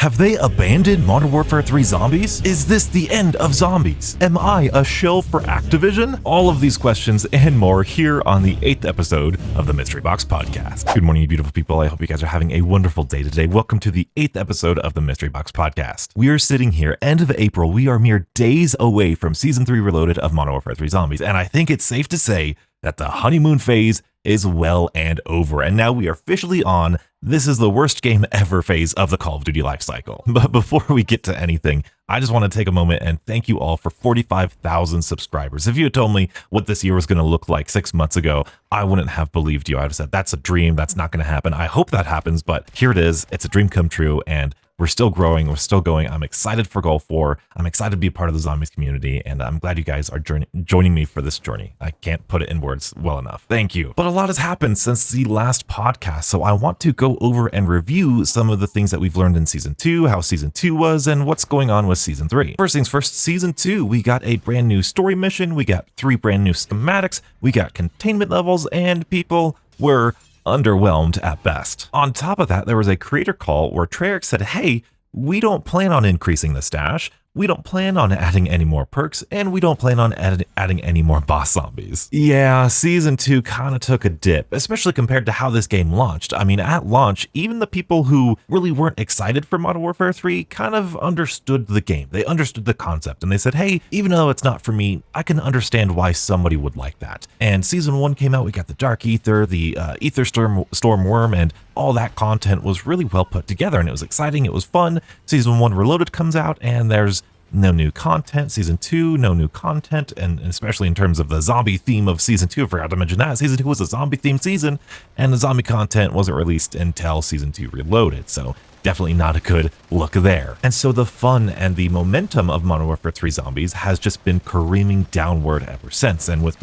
Have they abandoned Modern Warfare 3 Zombies? Is this the end of zombies? Am I a shill for Activision? All of these questions and more here on the 8th episode of the Mystery Box Podcast. Good morning, you beautiful people. I hope you guys are having a wonderful day today. Welcome to the 8th episode of the Mystery Box Podcast. We are sitting here, end of April. We are mere days away from Season 3 Reloaded of Modern Warfare 3 Zombies, and I think it's safe to say that the honeymoon phase is well and over, and now we are officially on "this is the worst game ever" phase of the Call of Duty life cycle. But before we get to anything, I just want to take a moment and thank you all for 45,000 subscribers. If you had told me what this year was going to look like 6 months ago, I wouldn't have believed you. I would have said, that's a dream, that's not going to happen. I hope that happens, but here it is. It's a dream come true, and we're still growing, we're still going. I'm excited for Gulf War. I'm excited to be a part of the Zombies community, and I'm glad you guys are joining me for this journey. I can't put it in words well enough. Thank you. But a lot has happened since the last podcast, so I want to go over and review some of the things that we've learned in Season 2, how Season 2 was, and what's going on with Season 3. First things first, Season 2, we got a brand new story mission, we got 3 brand new schematics, we got containment levels, and people were underwhelmed at best. On top of that, there was a creator call where Treyarch said, hey, we don't plan on increasing the stash, we don't plan on adding any more perks, and we don't plan on adding any more boss zombies. Yeah, Season 2 kind of took a dip, especially compared to how this game launched. I mean, at launch, even the people who really weren't excited for Modern Warfare 3 kind of understood the game. They understood the concept, and they said, hey, even though it's not for me, I can understand why somebody would like that. And Season 1 came out, we got the Dark Ether, the Ether Storm Worm, and all that content was really well put together, and it was exciting, it was fun. Season 1 Reloaded comes out, and there's no new content. Season 2, no new content, and especially in terms of the zombie theme of Season 2, I forgot to mention that. Season 2 was a zombie themed season, and the zombie content wasn't released until Season 2 Reloaded, so definitely not a good look there. And so the fun and the momentum of Modern Warfare 3 Zombies has just been careening downward ever since, and with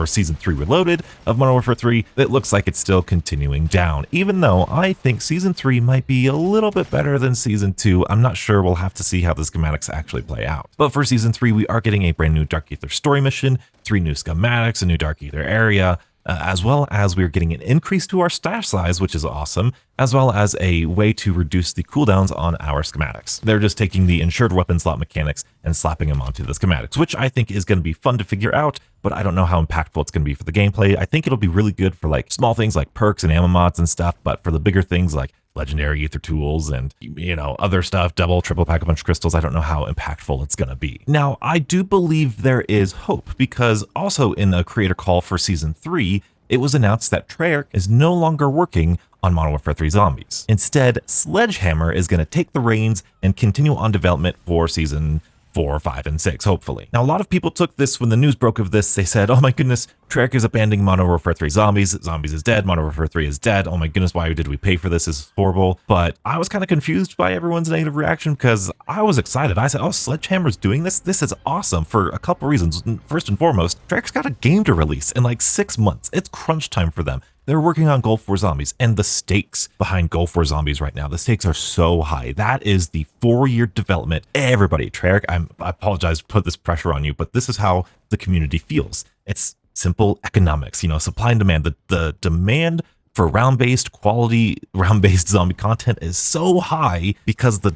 Season 3 Reloaded of Modern Warfare 3, it looks like it's still continuing down, even though I think Season 3 might be a little bit better than Season 2. I'm not sure, we'll have to see how the schematics actually play out. But for Season 3, we are getting a brand new Dark Ether story mission, 3 new schematics, a new Dark Ether area, as well as we're getting an increase to our stash size, which is awesome, as well as a way to reduce the cooldowns on our schematics. They're just taking the insured weapon slot mechanics and slapping them onto the schematics, which I think is going to be fun to figure out, but I don't know how impactful it's going to be for the gameplay. I think it'll be really good for like small things like perks and ammo mods and stuff, but for the bigger things like legendary ether tools and, you know, other stuff, double, triple pack a bunch of crystals, I don't know how impactful it's going to be. Now, I do believe there is hope, because also in the creator call for Season 3, it was announced that Treyarch is no longer working on Modern Warfare 3 Zombies. Instead, Sledgehammer is going to take the reins and continue on development for Season 4, 5, and 6, hopefully. Now, a lot of people took this when the news broke of this. They said, oh my goodness, Treyarch is abandoning Modern Warfare 3 Zombies. Zombies is dead. Modern Warfare 3 is dead. Oh my goodness, why did we pay for this? This is horrible. But I was kind of confused by everyone's negative reaction, because I was excited. I said, oh, Sledgehammer's doing this? This is awesome for a couple reasons. First and foremost, Treyarch's got a game to release in like 6 months. It's crunch time for them. They're working on Gulf War Zombies, and the stakes behind Gulf War Zombies right now, the stakes are so high. That is the 4-year development. Everybody, Treyarch, I apologize to put this pressure on you, but this is how the community feels. It's simple economics, you know, supply and demand. The demand for round-based quality, round-based zombie content is so high because the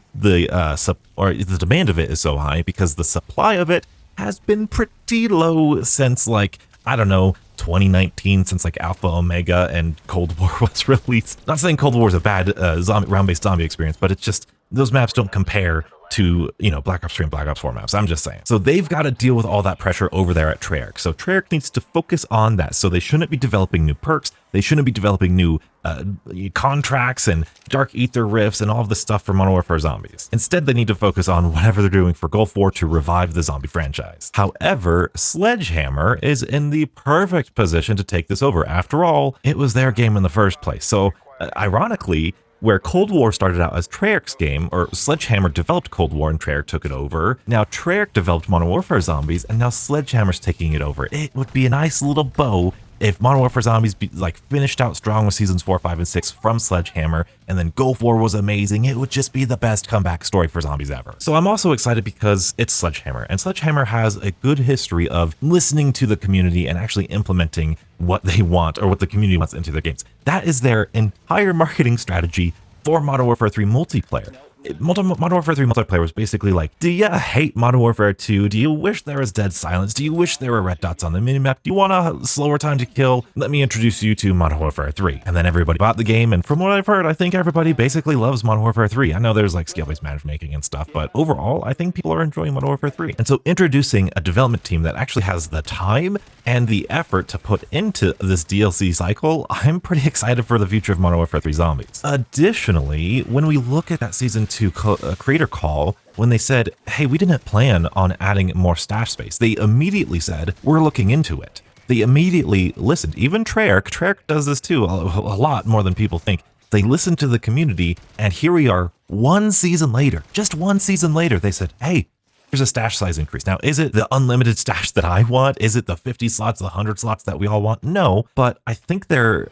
demand of it is so high because the supply of it has been pretty low since, like, I don't know, 2019, since like Alpha, Omega, and Cold War was released. Not saying Cold War is a bad round-based zombie experience, but it's just, those maps don't compare to, you know, Black Ops 3 and Black Ops 4 maps. I'm just saying. So they've got to deal with all that pressure over there at Treyarch. So Treyarch needs to focus on that. So they shouldn't be developing new perks. They shouldn't be developing new contracts and Dark Ether rifts and all of this stuff for Modern Warfare Zombies. Instead, they need to focus on whatever they're doing for Gulf War to revive the zombie franchise. However, Sledgehammer is in the perfect position to take this over. After all, it was their game in the first place. So ironically, where Cold War started out as Treyarch's game, or Sledgehammer developed Cold War and Treyarch took it over. Now Treyarch developed Modern Warfare Zombies, and now Sledgehammer's taking it over. It would be a nice little bow if Modern Warfare Zombies finished out strong with Seasons 4, 5, and 6 from Sledgehammer, and then Gulf War was amazing. It would just be the best comeback story for zombies ever. So I'm also excited because it's Sledgehammer, and Sledgehammer has a good history of listening to the community and actually implementing what they want or what the community wants into their games. That is their entire marketing strategy for Modern Warfare 3 multiplayer. Modern Warfare 3 multiplayer was basically like, do you hate Modern Warfare 2? Do you wish there was dead silence? Do you wish there were red dots on the minimap? Do you want a slower time to kill? Let me introduce you to Modern Warfare 3. And then everybody bought the game, and from what I've heard, I think everybody basically loves Modern Warfare 3. I know there's like skill-based matchmaking and stuff, but overall, I think people are enjoying Modern Warfare 3. And so introducing a development team that actually has the time and the effort to put into this DLC cycle, I'm pretty excited for the future of Modern Warfare 3 Zombies. Additionally, when we look at that Season 2 creator call, when they said, hey, we didn't plan on adding more stash space, they immediately said, we're looking into it. They immediately listened. Even Treyarch does this too, a lot more than people think. They listened to the community, and here we are, one season later, just one season later, they said, hey, here's a stash size increase. Now, is it the unlimited stash that I want? Is it the 50 slots, the 100 slots that we all want? No, but I think their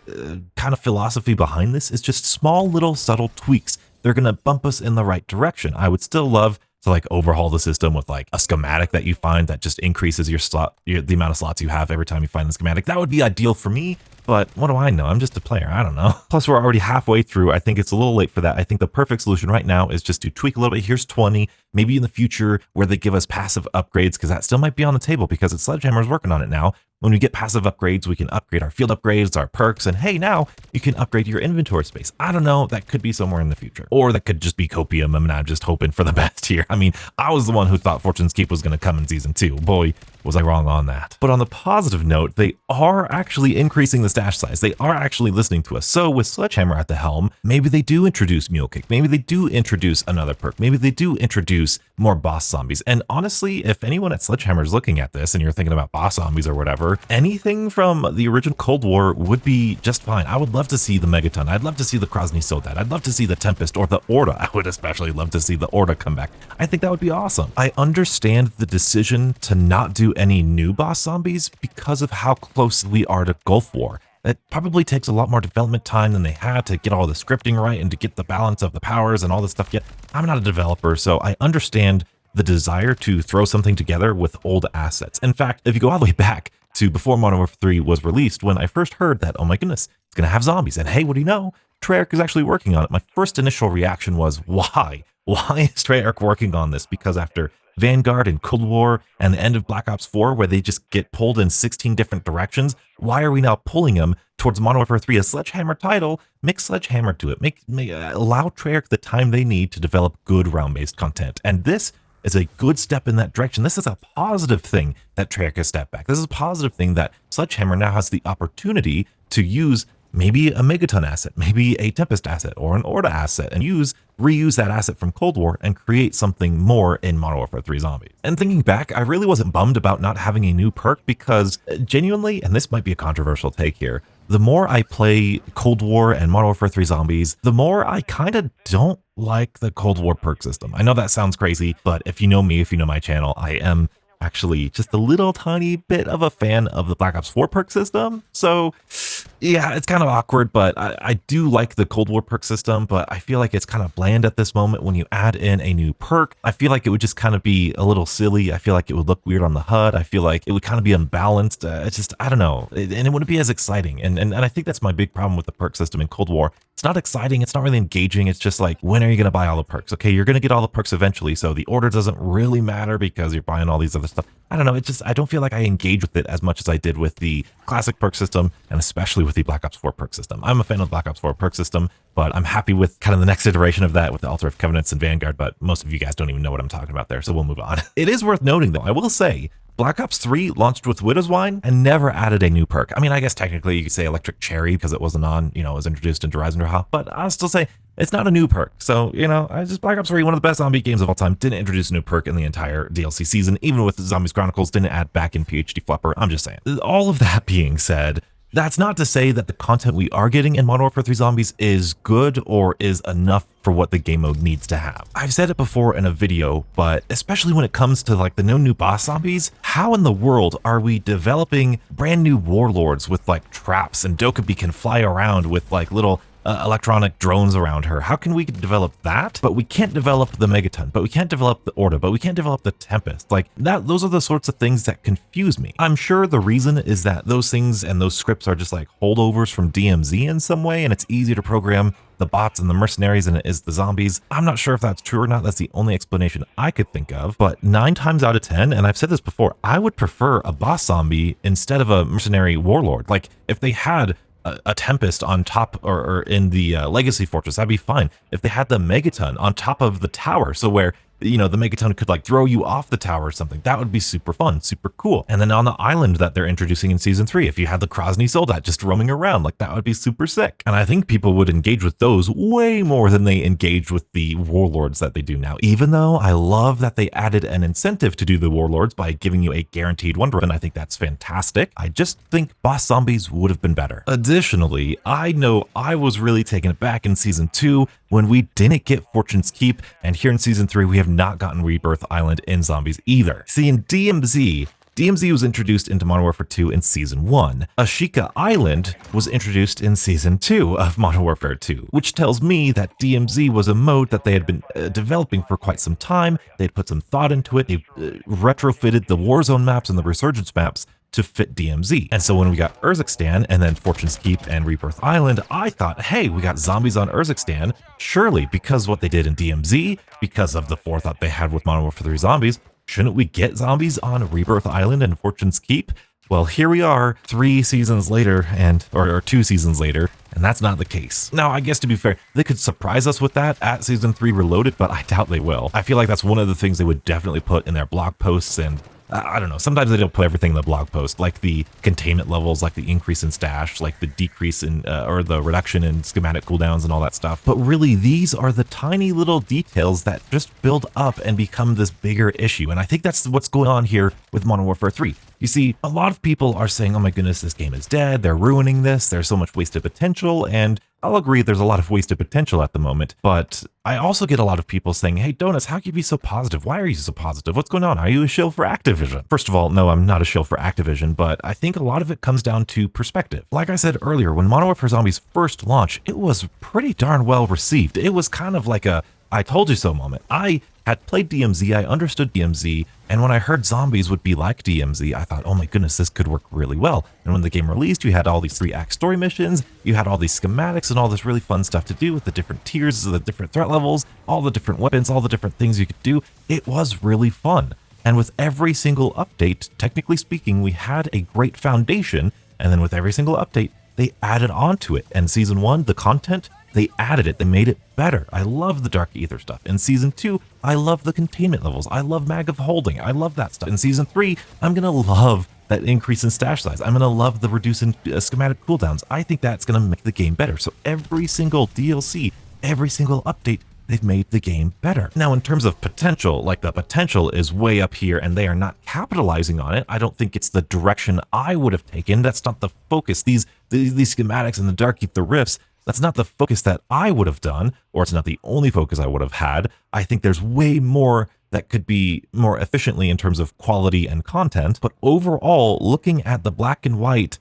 kind of philosophy behind this is just small little subtle tweaks. They're going to bump us in the right direction. I would still love to like overhaul the system with like a schematic that you find that just increases your slot, the amount of slots you have every time you find the schematic. That would be ideal for me. But what do I know? I'm just a player. I don't know. Plus, we're already halfway through. I think it's a little late for that. I think the perfect solution right now is just to tweak a little bit. Here's 20, maybe in the future where they give us passive upgrades, because that still might be on the table because it's Sledgehammer's working on it now. When we get passive upgrades, we can upgrade our field upgrades, our perks, and hey, now you can upgrade your inventory space. I don't know. That could be somewhere in the future. Or that could just be copium, and I'm just hoping for the best here. I mean, I was the one who thought Fortune's Keep was going to come in Season 2. Boy, was I wrong on that. But on the positive note, they are actually increasing the stash size. They are actually listening to us. So with Sledgehammer at the helm, maybe they do introduce Mule Kick. Maybe they do introduce another perk. Maybe they do introduce more boss zombies. And honestly, if anyone at Sledgehammer is looking at this and you're thinking about boss zombies or whatever, anything from the original Cold War would be just fine. I would love to see the Megaton. I'd love to see the Krasny Soldat. I'd love to see the Tempest or the Orda. I would especially love to see the Orda come back. I think that would be awesome. I understand the decision to not do any new boss zombies because of how close we are to Gulf War. It probably takes a lot more development time than they had to get all the scripting right and to get the balance of the powers and all this stuff. Yet I'm not a developer, so I understand the desire to throw something together with old assets. In fact, if you go all the way back to before Modern Warfare 3 was released, when I first heard that, oh my goodness, it's going to have zombies. And hey, what do you know? Treyarch is actually working on it. My first initial reaction was, why? Why is Treyarch working on this? Because after Vanguard and Cold War and the end of Black Ops 4, where they just get pulled in 16 different directions, why are we now pulling them towards Modern Warfare 3, a Sledgehammer title? Make Sledgehammer do it. Allow Treyarch the time they need to develop good round-based content. And this is a good step in that direction. This is a positive thing that Treyarch has stepped back. This is a positive thing that Sledgehammer now has the opportunity to use maybe a Megaton asset, maybe a Tempest asset, or an Orda asset, and reuse that asset from Cold War and create something more in Modern Warfare 3 Zombies. And thinking back, I really wasn't bummed about not having a new perk because genuinely, and this might be a controversial take here, the more I play Cold War and Modern Warfare 3 Zombies, the more I kind of don't like the Cold War perk system. I know that sounds crazy, but if you know me, if you know my channel, I am actually just a little tiny bit of a fan of the Black Ops 4 perk system. So yeah, it's kind of awkward, but I do like the Cold War perk system, but I feel like it's kind of bland at this moment. When you add in a new perk, I feel like it would just kind of be a little silly. I feel like it would look weird on the HUD. I feel like it would kind of be unbalanced. It's just, I don't know. And it wouldn't be as exciting. And I think that's my big problem with the perk system in Cold War. It's not exciting. It's not really engaging. It's just like, when are you going to buy all the perks? Okay, you're going to get all the perks eventually. So the order doesn't really matter because you're buying all these other stuff. I don't know. It's just, I don't feel like I engage with it as much as I did with the classic perk system, and especially with the Black Ops 4 perk system. I'm a fan of the Black Ops 4 perk system, but I'm happy with kind of the next iteration of that with the Altar of Covenants and Vanguard, but most of you guys don't even know what I'm talking about there, so we'll move on. It is worth noting though, I will say, Black Ops 3 launched with Widow's Wine and never added a new perk. I mean, I guess technically you could say Electric Cherry because it wasn't on, it was introduced into Rise and Raha, but I'll still say it's not a new perk. So, Black Ops 3, one of the best zombie games of all time, didn't introduce a new perk in the entire DLC season, even with Zombies Chronicles, didn't add back in PhD Flopper. I'm just saying. All of that being said, that's not to say that the content we are getting in Modern Warfare 3 Zombies is good or is enough for what the game mode needs to have. I've said it before in a video, but especially when it comes to like the no new boss zombies, how in the world are we developing brand new warlords with like traps and Dokkaebi can fly around with like little electronic drones around her. How can we develop that? But we can't develop the Megaton, but we can't develop the Orda, but we can't develop the Tempest. Like that, those are the sorts of things that confuse me. I'm sure the reason is that those things and those scripts are just like holdovers from DMZ in some way, and it's easier to program the bots and the mercenaries than it is the zombies. I'm not sure if that's true or not. That's the only explanation I could think of. But 9 times out of 10, and I've said this before, I would prefer a boss zombie instead of a mercenary warlord. Like if they had a Tempest on top or in the Legacy Fortress, that'd be fine. If they had the Megaton on top of the tower, so where, you know, the Megaton could like throw you off the tower or something, that would be super fun, super cool. And then on the island that they're introducing in Season 3, if you had the Krasny Soldat just roaming around, like that would be super sick. And I think people would engage with those way more than they engage with the Warlords that they do now. Even though I love that they added an incentive to do the Warlords by giving you a guaranteed wonder, and I think that's fantastic. I just think boss zombies would have been better. Additionally, I know I was really taken aback in Season 2 when we didn't get Fortune's Keep, and here in Season 3 we have not gotten Rebirth Island in Zombies either. See, in DMZ was introduced into Modern Warfare 2 in Season 1. Ashika Island was introduced in Season 2 of Modern Warfare 2, which tells me that DMZ was a mode that they had been developing for quite some time. They had put some thought into it. They retrofitted the Warzone maps and the Resurgence maps to fit DMZ. And so when we got Urzikstan and then Fortune's Keep and Rebirth Island, I thought, hey, we got zombies on Urzikstan. Surely, because what they did in DMZ, because of the forethought they had with Modern Warfare 3 Zombies, shouldn't we get zombies on Rebirth Island and Fortune's Keep? Well, here we are 3 seasons later or 2 seasons later, and that's not the case. Now, I guess to be fair, they could surprise us with that at Season 3 Reloaded, but I doubt they will. I feel like that's one of the things they would definitely put in their blog posts, and I don't know, sometimes they don't put everything in the blog post, like the containment levels, like the increase in stash, like the decrease in, or the reduction in schematic cooldowns and all that stuff. But really, these are the tiny little details that just build up and become this bigger issue. And I think that's what's going on here with Modern Warfare 3. You see, a lot of people are saying, oh my goodness, this game is dead. They're ruining this. There's so much wasted potential. And I'll agree there's a lot of wasted potential at the moment, but I also get a lot of people saying, hey, Donuts, how can you be so positive? Why are you so positive? What's going on? Are you a shill for Activision? First of all, no, I'm not a shill for Activision, but I think a lot of it comes down to perspective. Like I said earlier, when Modern Warfare Zombies first launched, it was pretty darn well received. It was kind of like a I told you so moment. I had played DMZ, I understood DMZ, and when I heard zombies would be like DMZ, I thought, oh my goodness, this could work really well. And when the game released, you had all these 3-act story missions, you had all these schematics and all this really fun stuff to do with the different tiers, the different threat levels, all the different weapons, all the different things you could do. It was really fun. And with every single update, technically speaking, we had a great foundation, and then with every single update, they added on to it. And Season 1, the content, they added it, they made it better. I love the Dark Ether stuff. In Season 2, I love the containment levels. I love mag of holding. I love that stuff. In Season 3, I'm gonna love that increase in stash size. I'm gonna love the reduce in schematic cooldowns. I think that's gonna make the game better. So every single DLC, every single update, they've made the game better. Now, in terms of potential, like the potential is way up here and they are not capitalizing on it. I don't think it's the direction I would have taken. That's not the focus. These schematics and the Dark Ether rifts, that's not the focus that I would have done, or it's not the only focus I would have had. I think there's way more that could be more efficiently in terms of quality and content. But overall, looking at the black and white,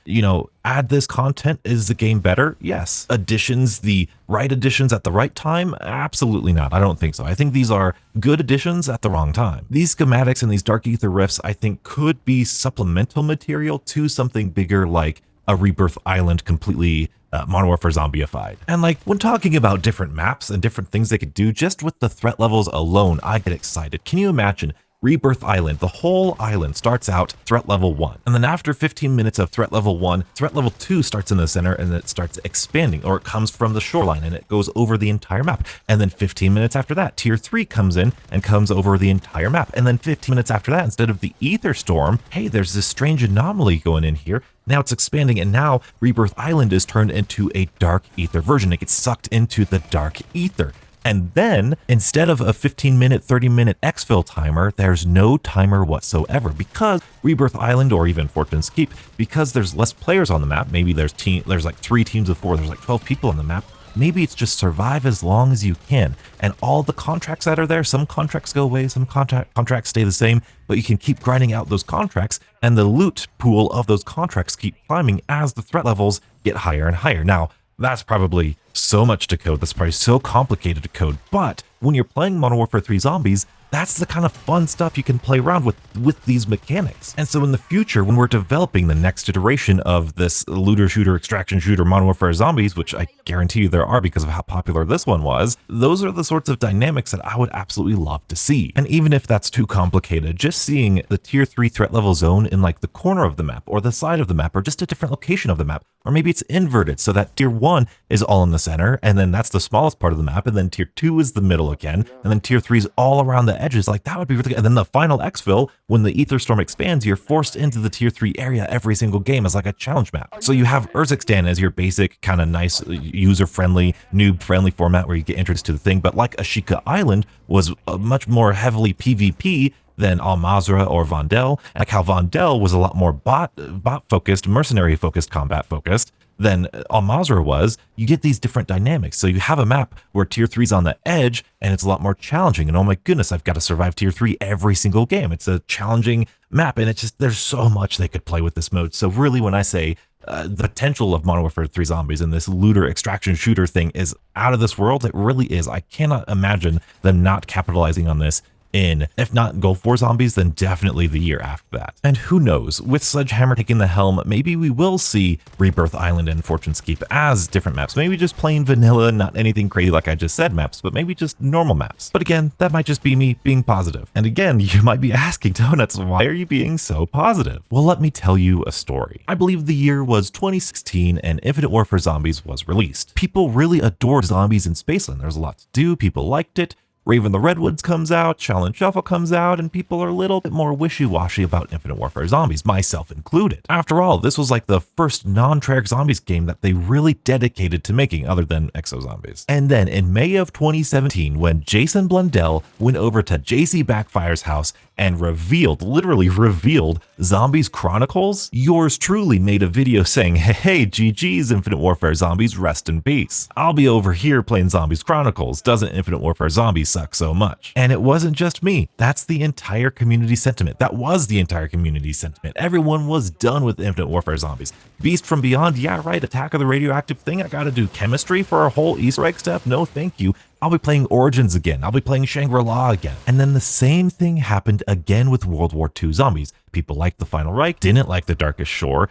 add this content, is the game better? Yes. Additions, the right additions at the right time? Absolutely not. I don't think so. I think these are good additions at the wrong time. These schematics and these Dark Ether rifts, I think, could be supplemental material to something bigger like a Rebirth Island completely Modern Warfare Zombieified. And like when talking about different maps and different things they could do, just with the threat levels alone, I get excited. Can you imagine Rebirth Island? The whole island starts out threat level 1. And then after 15 minutes of threat level 1, threat level 2 starts in the center and it starts expanding, or it comes from the shoreline and it goes over the entire map. And then 15 minutes after that, tier 3 comes in and comes over the entire map. And then 15 minutes after that, instead of the Ether Storm, hey, there's this strange anomaly going in here. Now it's expanding, and now Rebirth Island is turned into a Dark Ether version. It gets sucked into the Dark Ether. And then, instead of a 15-minute, 30-minute exfil timer, there's no timer whatsoever, because Rebirth Island, or even Fortune's Keep, because there's less players on the map, maybe there's like 3 teams of 4, there's like 12 people on the map, maybe it's just survive as long as you can. And all the contracts that are there, some contracts go away, some contracts stay the same, but you can keep grinding out those contracts, and the loot pool of those contracts keep climbing as the threat levels get higher and higher. Now, that's probably so much to code. That's probably so complicated to code. But when you're playing Modern Warfare 3 Zombies, that's the kind of fun stuff you can play around with these mechanics. And so in the future, when we're developing the next iteration of this looter shooter, extraction shooter, Modern Warfare Zombies, which I guarantee you there are because of how popular this one was, those are the sorts of dynamics that I would absolutely love to see. And even if that's too complicated, just seeing the tier 3 threat level zone in like the corner of the map or the side of the map or just a different location of the map, or maybe it's inverted so that tier 1 is all in the center and then that's the smallest part of the map, and then tier 2 is the middle again, and then tier 3 is all around the edges. Like that would be really good. And then the final exfil, when the Ether Storm expands, you're forced into the tier 3 area every single game as like a challenge map. So you have Urzikstan as your basic kind of nice user-friendly, noob-friendly format where you get introduced to the thing, but like Ashika Island was a much more heavily PvP than Al Mazrah or Vondel. Like how Vondel was a lot more bot-focused, mercenary-focused, combat-focused than Al Mazrah was. You get these different dynamics. So you have a map where tier 3's on the edge and it's a lot more challenging. And oh my goodness, I've got to survive tier 3 every single game. It's a challenging map, and it's just, there's so much they could play with this mode. So really, when I say the potential of Modern Warfare 3 Zombies and this looter extraction shooter thing is out of this world, it really is. I cannot imagine them not capitalizing on this in, if not Gulf War Zombies, then definitely the year after that. And who knows, with Sledgehammer taking the helm, maybe we will see Rebirth Island and Fortune's Keep as different maps. Maybe just plain vanilla, not anything crazy like I just said maps, but maybe just normal maps. But again, that might just be me being positive. And again, you might be asking, Donuts, why are you being so positive? Well, let me tell you a story. I believe the year was 2016 and Infinite Warfare Zombies was released. People really adored zombies in Spaceland. There's a lot to do, people liked it. Raven the Redwoods comes out, Challenge Shuffle comes out, and people are a little bit more wishy-washy about Infinite Warfare Zombies, myself included. After all, this was like the first non-Treyarch Zombies game that they really dedicated to making, other than Exo Zombies. And then in May of 2017, when Jason Blundell went over to JC Backfire's house and literally revealed Zombies Chronicles, yours truly made a video saying, hey, GG's Infinite Warfare Zombies, rest in peace. I'll be over here playing Zombies Chronicles. Doesn't Infinite Warfare Zombies suck so much? And it wasn't just me. That's the entire community sentiment. That was the entire community sentiment. Everyone was done with Infinite Warfare Zombies. Beast from Beyond, yeah, right, Attack of the Radioactive thing. I gotta do chemistry for a whole Easter egg step? No, thank you. I'll be playing Origins again. I'll be playing Shangri-La again. And then the same thing happened again with World War II Zombies. People liked the Final Reich, didn't like the Darkest Shore,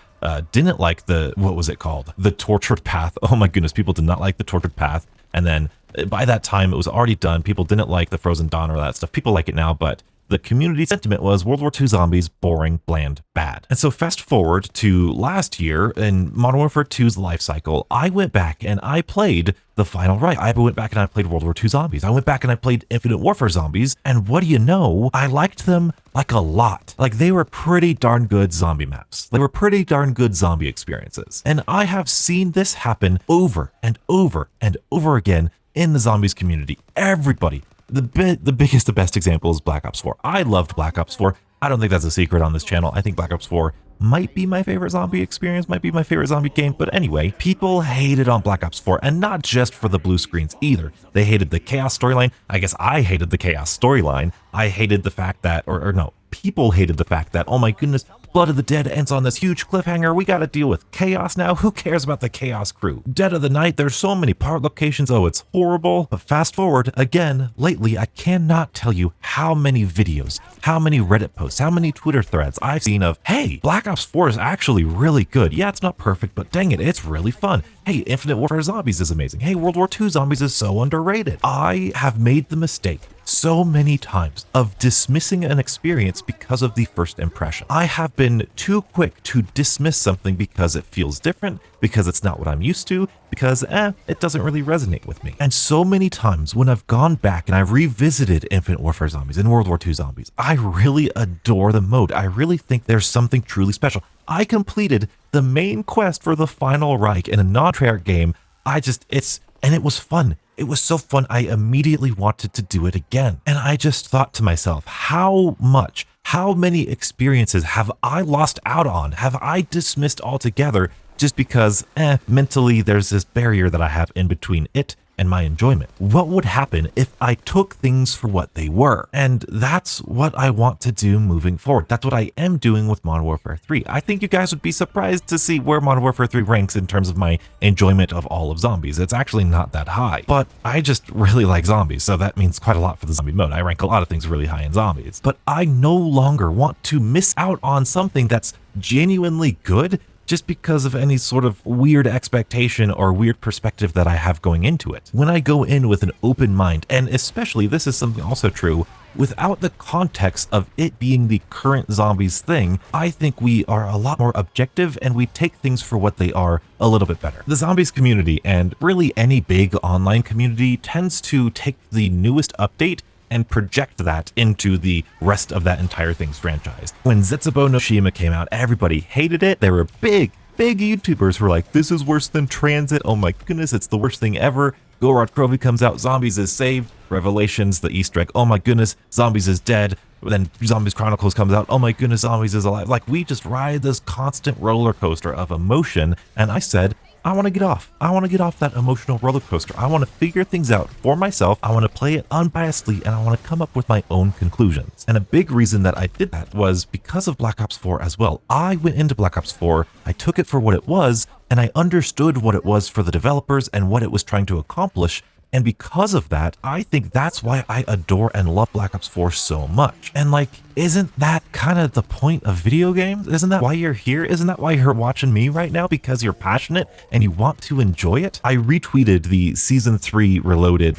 didn't like the, what was it called? The Tortured Path. Oh my goodness, people did not like the Tortured Path. And then by that time, it was already done. People didn't like the Frozen Dawn or that stuff. People like it now, but the community sentiment was World War II Zombies, boring, bland, bad. And so fast forward to last year in Modern Warfare 2's life cycle, I went back and I played the Final Reich. I went back and I played World War II Zombies. I went back and I played Infinite Warfare Zombies. And what do you know? I liked them like a lot. Like they were pretty darn good zombie maps. They were pretty darn good zombie experiences. And I have seen this happen over and over and over again in the zombies community. Everybody. The biggest, the best example is Black Ops 4. I loved Black Ops 4. I don't think that's a secret on this channel. I think Black Ops 4 might be my favorite zombie experience, might be my favorite zombie game. But anyway, people hated on Black Ops 4, and not just for the blue screens either. They hated the Chaos storyline. I guess I hated the Chaos storyline. I hated the fact that, or no, people hated the fact that, oh my goodness, Blood of the Dead ends on this huge cliffhanger. We got to deal with Chaos now. Who cares about the Chaos crew? Dead of the Night, there's so many part locations. Oh, it's horrible. But fast forward again, lately, I cannot tell you how many videos, how many Reddit posts, how many Twitter threads I've seen of, hey, Black Ops 4 is actually really good. Yeah, it's not perfect, but dang it, it's really fun. Hey, Infinite Warfare Zombies is amazing. Hey, World War II Zombies is so underrated. I have made the mistake so many times of dismissing an experience because of the first impression. I have been too quick to dismiss something because it feels different, because it's not what I'm used to, because it doesn't really resonate with me. And so many times when I've gone back and I've revisited Infinite Warfare Zombies and World War II Zombies, I really adore the mode. I really think there's something truly special. I completed the main quest for the Final Reich in a non-Treyarch game. And it was fun. It was so fun. I immediately wanted to do it again. And I just thought to myself, how many experiences have I lost out on? Have I dismissed altogether just because mentally there's this barrier that I have in between it and my enjoyment? What would happen if I took things for what they were? And that's what I want to do moving forward. That's what I am doing with Modern Warfare 3. I think you guys would be surprised to see where Modern Warfare 3 ranks in terms of my enjoyment of all of zombies. It's actually not that high, but I just really like zombies, so that means quite a lot for the zombie mode. I rank a lot of things really high in zombies, but I no longer want to miss out on something that's genuinely good just because of any sort of weird expectation or weird perspective that I have going into it. When I go in with an open mind, and especially this is something also true, without the context of it being the current zombies thing, I think we are a lot more objective and we take things for what they are a little bit better. The zombies community, and really any big online community, tends to take the newest update and project that into the rest of that entire thing's franchise. When Zetsubo no Shima came out, everybody hated it. There were big YouTubers who were like, this is worse than Transit. Oh my goodness, it's the worst thing ever. Gorod Krovi comes out, Zombies is saved. Revelations, the Easter egg, oh my goodness, Zombies is dead. Then Zombies Chronicles comes out, oh my goodness, Zombies is alive. Like, we just ride this constant roller coaster of emotion, and I said, I want to get off. I want to get off that emotional roller coaster. I want to figure things out for myself. I want to play it unbiasedly, and I want to come up with my own conclusions. And a big reason that I did that was because of Black Ops 4 as well. I went into Black Ops 4, I took it for what it was, and I understood what it was for the developers and what it was trying to accomplish. And because of that, I think that's why I adore and love Black Ops 4 so much. And like, isn't that kind of the point of video games? Isn't that why you're here? Isn't that why you're watching me right now? Because you're passionate and you want to enjoy it? I retweeted the season 3 Reloaded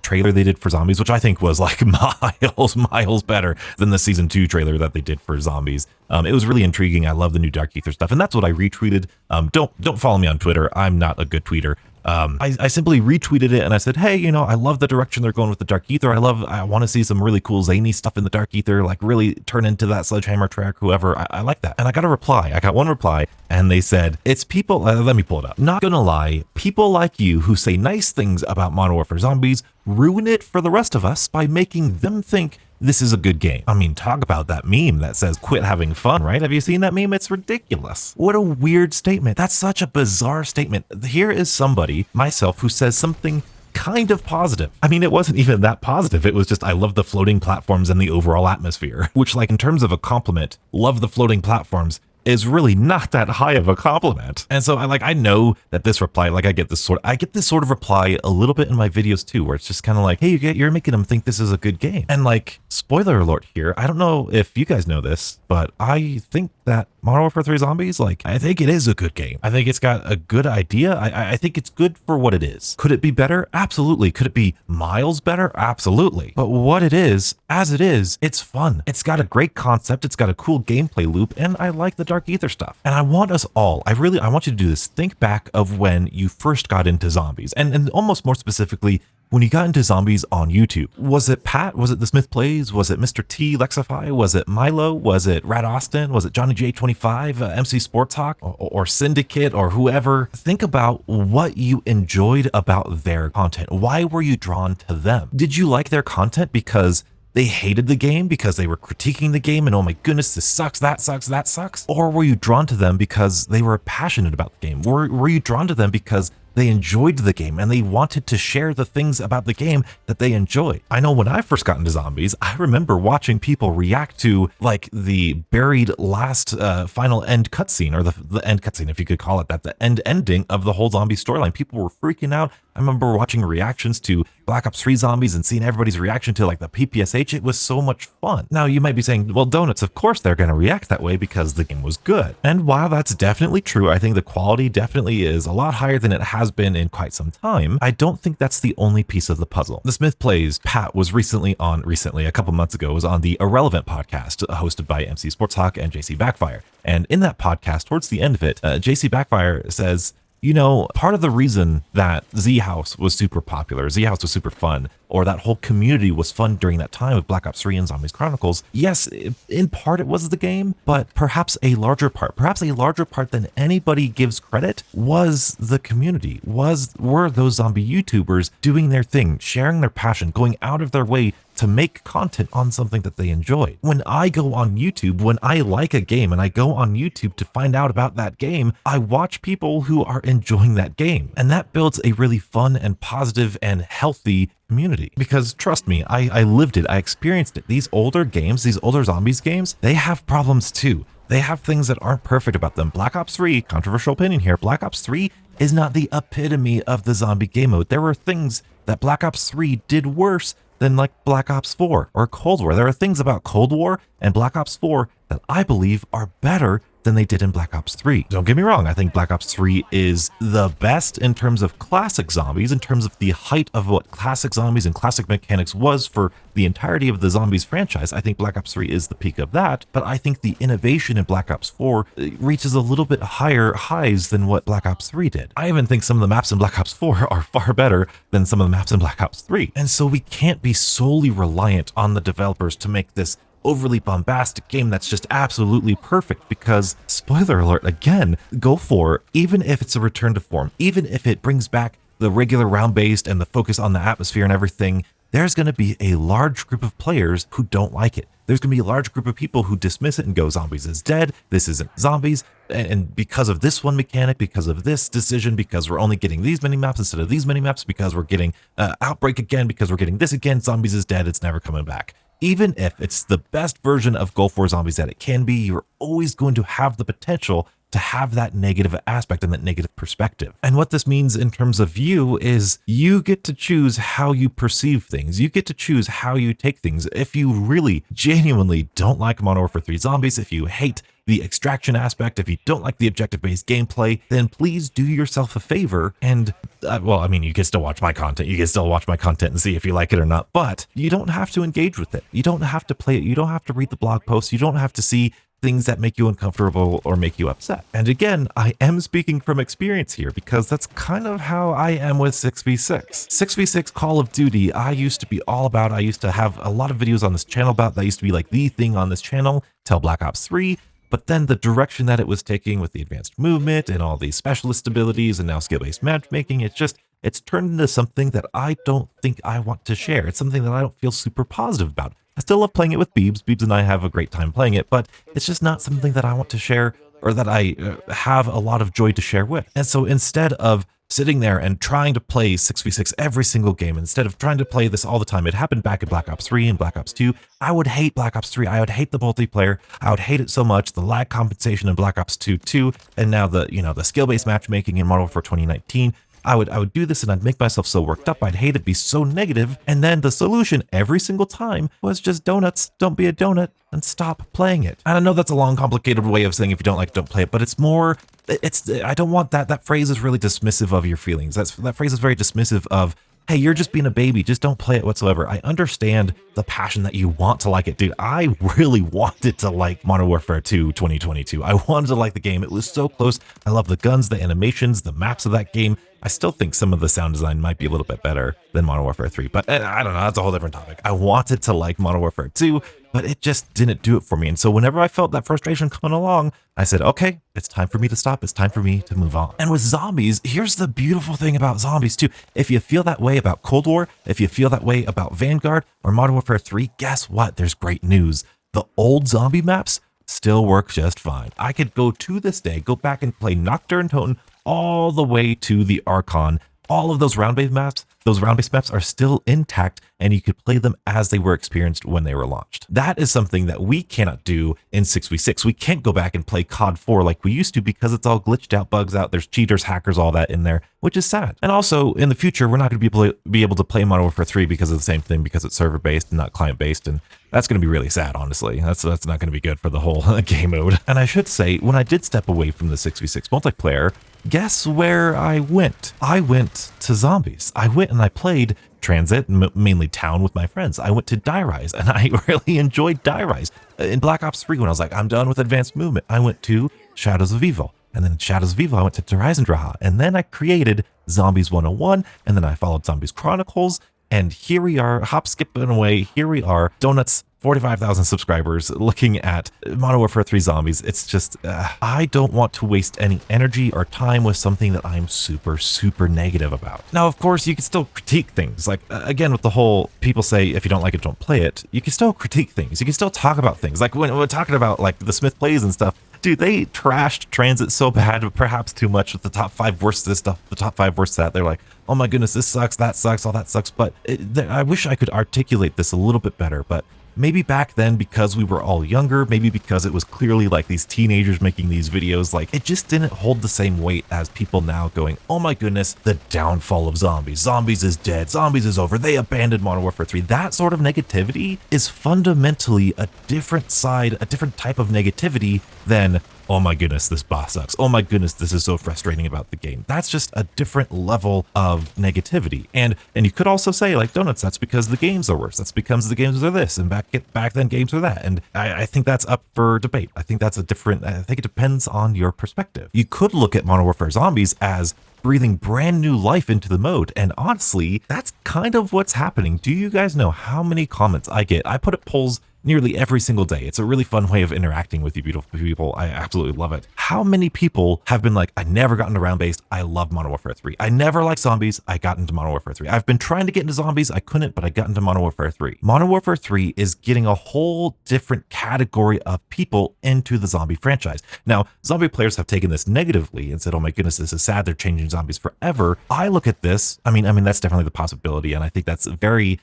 trailer they did for Zombies, which I think was like miles better than the season 2 trailer that they did for Zombies. It was really intriguing. I love the new Dark Ether stuff, and that's what I retweeted. Don't follow me on Twitter. I'm not a good tweeter. I simply retweeted it and I said, hey, you know, I love the direction they're going with the Dark Ether. I want to see some really cool zany stuff in the Dark Ether, like really turn into that Sledgehammer track, whoever. I like that. And I got a reply. I got one reply, and they said, it's people, let me pull it up. Not gonna lie, people like you who say nice things about Modern Warfare Zombies ruin it for the rest of us by making them think this is a good game. I mean, talk about that meme that says quit having fun, right? Have you seen that meme? It's ridiculous. What a weird statement. That's such a bizarre statement. Here is somebody, myself, who says something kind of positive. I mean, it wasn't even that positive. It was just, I love the floating platforms and the overall atmosphere, which, like, in terms of a compliment, love the floating platforms is really not that high of a compliment. And so I know that this reply, like I get this sort of reply a little bit in my videos too, where it's just kind of like, hey, you're making them think this is a good game. And like, spoiler alert here, I don't know if you guys know this, but I think that Modern Warfare 3 Zombies, like, I think it is a good game. I think it's got a good idea. I think it's good for what it is. Could it be better? Absolutely. Could it be miles better? Absolutely. But what it is, as it is, it's fun. It's got a great concept. It's got a cool gameplay loop, and I like the Dark Ether stuff. And I want us all, I want you to do this. Think back of when you first got into zombies, and almost more specifically, when you got into zombies on YouTube. Was it Pat? Was it The Smith Plays? Was it Mr. T Lexify? Was it Milo? Was it Rat Austin? Was it Johnny J25, MC Sports Hawk, or Syndicate, or whoever? Think about what you enjoyed about their content. Why were you drawn to them? Did you like their content because they hated the game, because they were critiquing the game and, oh my goodness, this sucks, that sucks, that sucks? Or were you drawn to them because they were passionate about the game? Were you drawn to them because they enjoyed the game and they wanted to share the things about the game that they enjoy? I know when I first got into zombies, I remember watching people react to like the buried last final end cutscene, or the end cutscene, if you could call it that, the ending of the whole zombie storyline. People were freaking out. I remember watching reactions to Black Ops 3 Zombies and seeing everybody's reaction to like the PPSH. It was so much fun. Now you might be saying, well, Donuts, of course they're going to react that way because the game was good. And while that's definitely true, I think the quality definitely is a lot higher than it has been in quite some time. I don't think that's the only piece of the puzzle. The Smith Plays, Pat was recently, a couple months ago, was on the Irrelevant podcast hosted by MC Sports Hawk and JC Backfire. And in that podcast, towards the end of it, JC Backfire says, you know, part of the reason that Z House was super popular, Z House was super fun, or that whole community was fun during that time of Black Ops 3 and Zombies Chronicles, yes, in part it was the game, but perhaps a larger part than anybody gives credit was the community, were those zombie YouTubers doing their thing, sharing their passion, going out of their way to make content on something that they enjoy. When I go on YouTube, when I like a game and I go on YouTube to find out about that game, I watch people who are enjoying that game. And that builds a really fun and positive and healthy community. Because trust me, I lived it, I experienced it. These older games, these older zombies games, they have problems too. They have things that aren't perfect about them. Black Ops 3, controversial opinion here, Black Ops 3 is not the epitome of the zombie game mode. There were things that Black Ops 3 did worse than like Black Ops 4 or Cold War. There are things about Cold War and Black Ops 4 that I believe are better than they did in Black Ops 3. Don't get me wrong, I think Black Ops 3 is the best in terms of classic zombies, in terms of the height of what classic zombies and classic mechanics was for the entirety of the Zombies franchise. I think Black Ops 3 is the peak of that, but I think the innovation in Black Ops 4 reaches a little bit higher highs than what Black Ops 3 did. I even think some of the maps in Black Ops 4 are far better than some of the maps in Black Ops 3. And so we can't be solely reliant on the developers to make this overly bombastic game that's just absolutely perfect, because, spoiler alert again, Go 4, even if it's a return to form, even if it brings back the regular round-based and the focus on the atmosphere and everything, there's going to be a large group of players who don't like it. There's going to be a large group of people who dismiss it and go, zombies is dead, this isn't zombies, and because of this one mechanic, because of this decision, because we're only getting these many maps instead of these many maps, because we're getting Outbreak again, because we're getting this again, zombies is dead, it's never coming back. Even if it's the best version of Go 4 Zombies that it can be, you're always going to have the potential to have that negative aspect and that negative perspective. And what this means in terms of you is you get to choose how you perceive things. You get to choose how you take things. If you really genuinely don't like Modern Warfare 3 Zombies, if you hate the extraction aspect, if you don't like the objective-based gameplay, then please do yourself a favor and, well, I mean, you can still watch my content. You can still watch my content and see if you like it or not, but you don't have to engage with it. You don't have to play it. You don't have to read the blog posts. You don't have to see things that make you uncomfortable or make you upset. And again, I am speaking from experience here because that's kind of how I am with 6v6. 6v6 Call of Duty, I used to be all about. I used to have a lot of videos on this channel about that. Used to be like the thing on this channel till Black Ops 3. But then the direction that it was taking with the advanced movement and all these specialist abilities and now skill-based matchmaking, it's turned into something that I don't think I want to share. It's something that I don't feel super positive about. I still love playing it with Beebs. Beebs and I have a great time playing it, but it's just not something that I want to share or that I have a lot of joy to share with. And so instead of sitting there and trying to play 6v6 every single game, instead of trying to play this all the time, it happened back in Black Ops 3 and Black Ops 2. I would hate Black Ops 3. I would hate the multiplayer. I would hate it so much. The lag compensation in Black Ops 2 too, and now the skill-based matchmaking in Modern Warfare 2019. I would do this and I'd make myself so worked up. I'd hate it, be so negative. And then the solution every single time was just donuts. Don't be a donut and stop playing it. And I know that's a long, complicated way of saying if you don't like it, don't play it, but it's more, I don't want that. That phrase is really dismissive of your feelings. That phrase is very dismissive of, hey, you're just being a baby, just don't play it whatsoever. I understand the passion that you want to like it. Dude, I really wanted to like Modern Warfare 2 2022. I wanted to like the game. It was so close. I love the guns, the animations, the maps of that game. I still think some of the sound design might be a little bit better than Modern Warfare 3, but I don't know, that's a whole different topic. I wanted to like Modern Warfare 2, but it just didn't do it for me. And so whenever I felt that frustration coming along, I said, okay, it's time for me to stop. It's time for me to move on. And with zombies, here's the beautiful thing about zombies too. If you feel that way about Cold War, if you feel that way about Vanguard or Modern Warfare 3, guess what? There's great news. The old zombie maps still work just fine. I could go to this day, go back and play Nocturne Toten all the way to the Archon. All of those round-based maps are still intact, and you could play them as they were experienced when they were launched. That is something that we cannot do in 6v6. We can't go back and play COD 4 like we used to because it's all glitched out, bugs out, there's cheaters, hackers, all that in there, which is sad. And also, in the future, we're not going to be able to play Modern Warfare 3 because of the same thing, because it's server-based and not client-based, and that's going to be really sad, honestly. That's not going to be good for the whole game mode. And I should say, when I did step away from the 6v6 multiplayer, guess where I went? I went to Zombies. I went and I played Transit, mainly Town, with my friends. I went to Die Rise, and I really enjoyed Die Rise. In Black Ops 3, when I was like, I'm done with advanced movement, I went to Shadows of Evil. And then in Shadows of Evil, I went to Horizon Draha. And then I created Zombies 101, and then I followed Zombies Chronicles. And here we are, hop skipping away. Here we are, Donuts, 45,000 subscribers, looking at Modern Warfare 3 Zombies. It's just, I don't want to waste any energy or time with something that I'm super, super negative about. Now, of course, you can still critique things. Like, again, with the whole, people say, if you don't like it, don't play it. You can still critique things. You can still talk about things. Like, when we're talking about, like, the Smith plays and stuff, dude, they trashed Transit so bad, perhaps too much, with the top 5 worst this stuff, the top 5 worst that. They're like, oh my goodness, this sucks, all that sucks. But I wish I could articulate this a little bit better, but maybe back then, because we were all younger, maybe because it was clearly like these teenagers making these videos, like it just didn't hold the same weight as people now going, oh my goodness, the downfall of zombies. Zombies is dead. Zombies is over. They abandoned Modern Warfare 3. That sort of negativity is fundamentally a different side, a different type of negativity than, oh my goodness, this boss sucks. Oh my goodness, this is so frustrating about the game. That's just a different level of negativity. And you could also say, like, Donuts, that's because the games are worse. That's because the games are this, and back then games were that. And I think that's up for debate. I think that's I think it depends on your perspective. You could look at Modern Warfare Zombies as breathing brand new life into the mode. And honestly, that's kind of what's happening. Do you guys know how many comments I get? I put up polls nearly every single day. It's a really fun way of interacting with you beautiful people. I absolutely love it. How many people have been like, I never got into round-based. I love Modern Warfare 3. I never liked zombies. I got into Modern Warfare 3. I've been trying to get into zombies. I couldn't, but I got into Modern Warfare 3. Modern Warfare 3 is getting a whole different category of people into the zombie franchise. Now, zombie players have taken this negatively and said, oh my goodness, this is sad. They're changing zombies forever. I look at this. I mean, that's definitely the possibility. And I think that's a very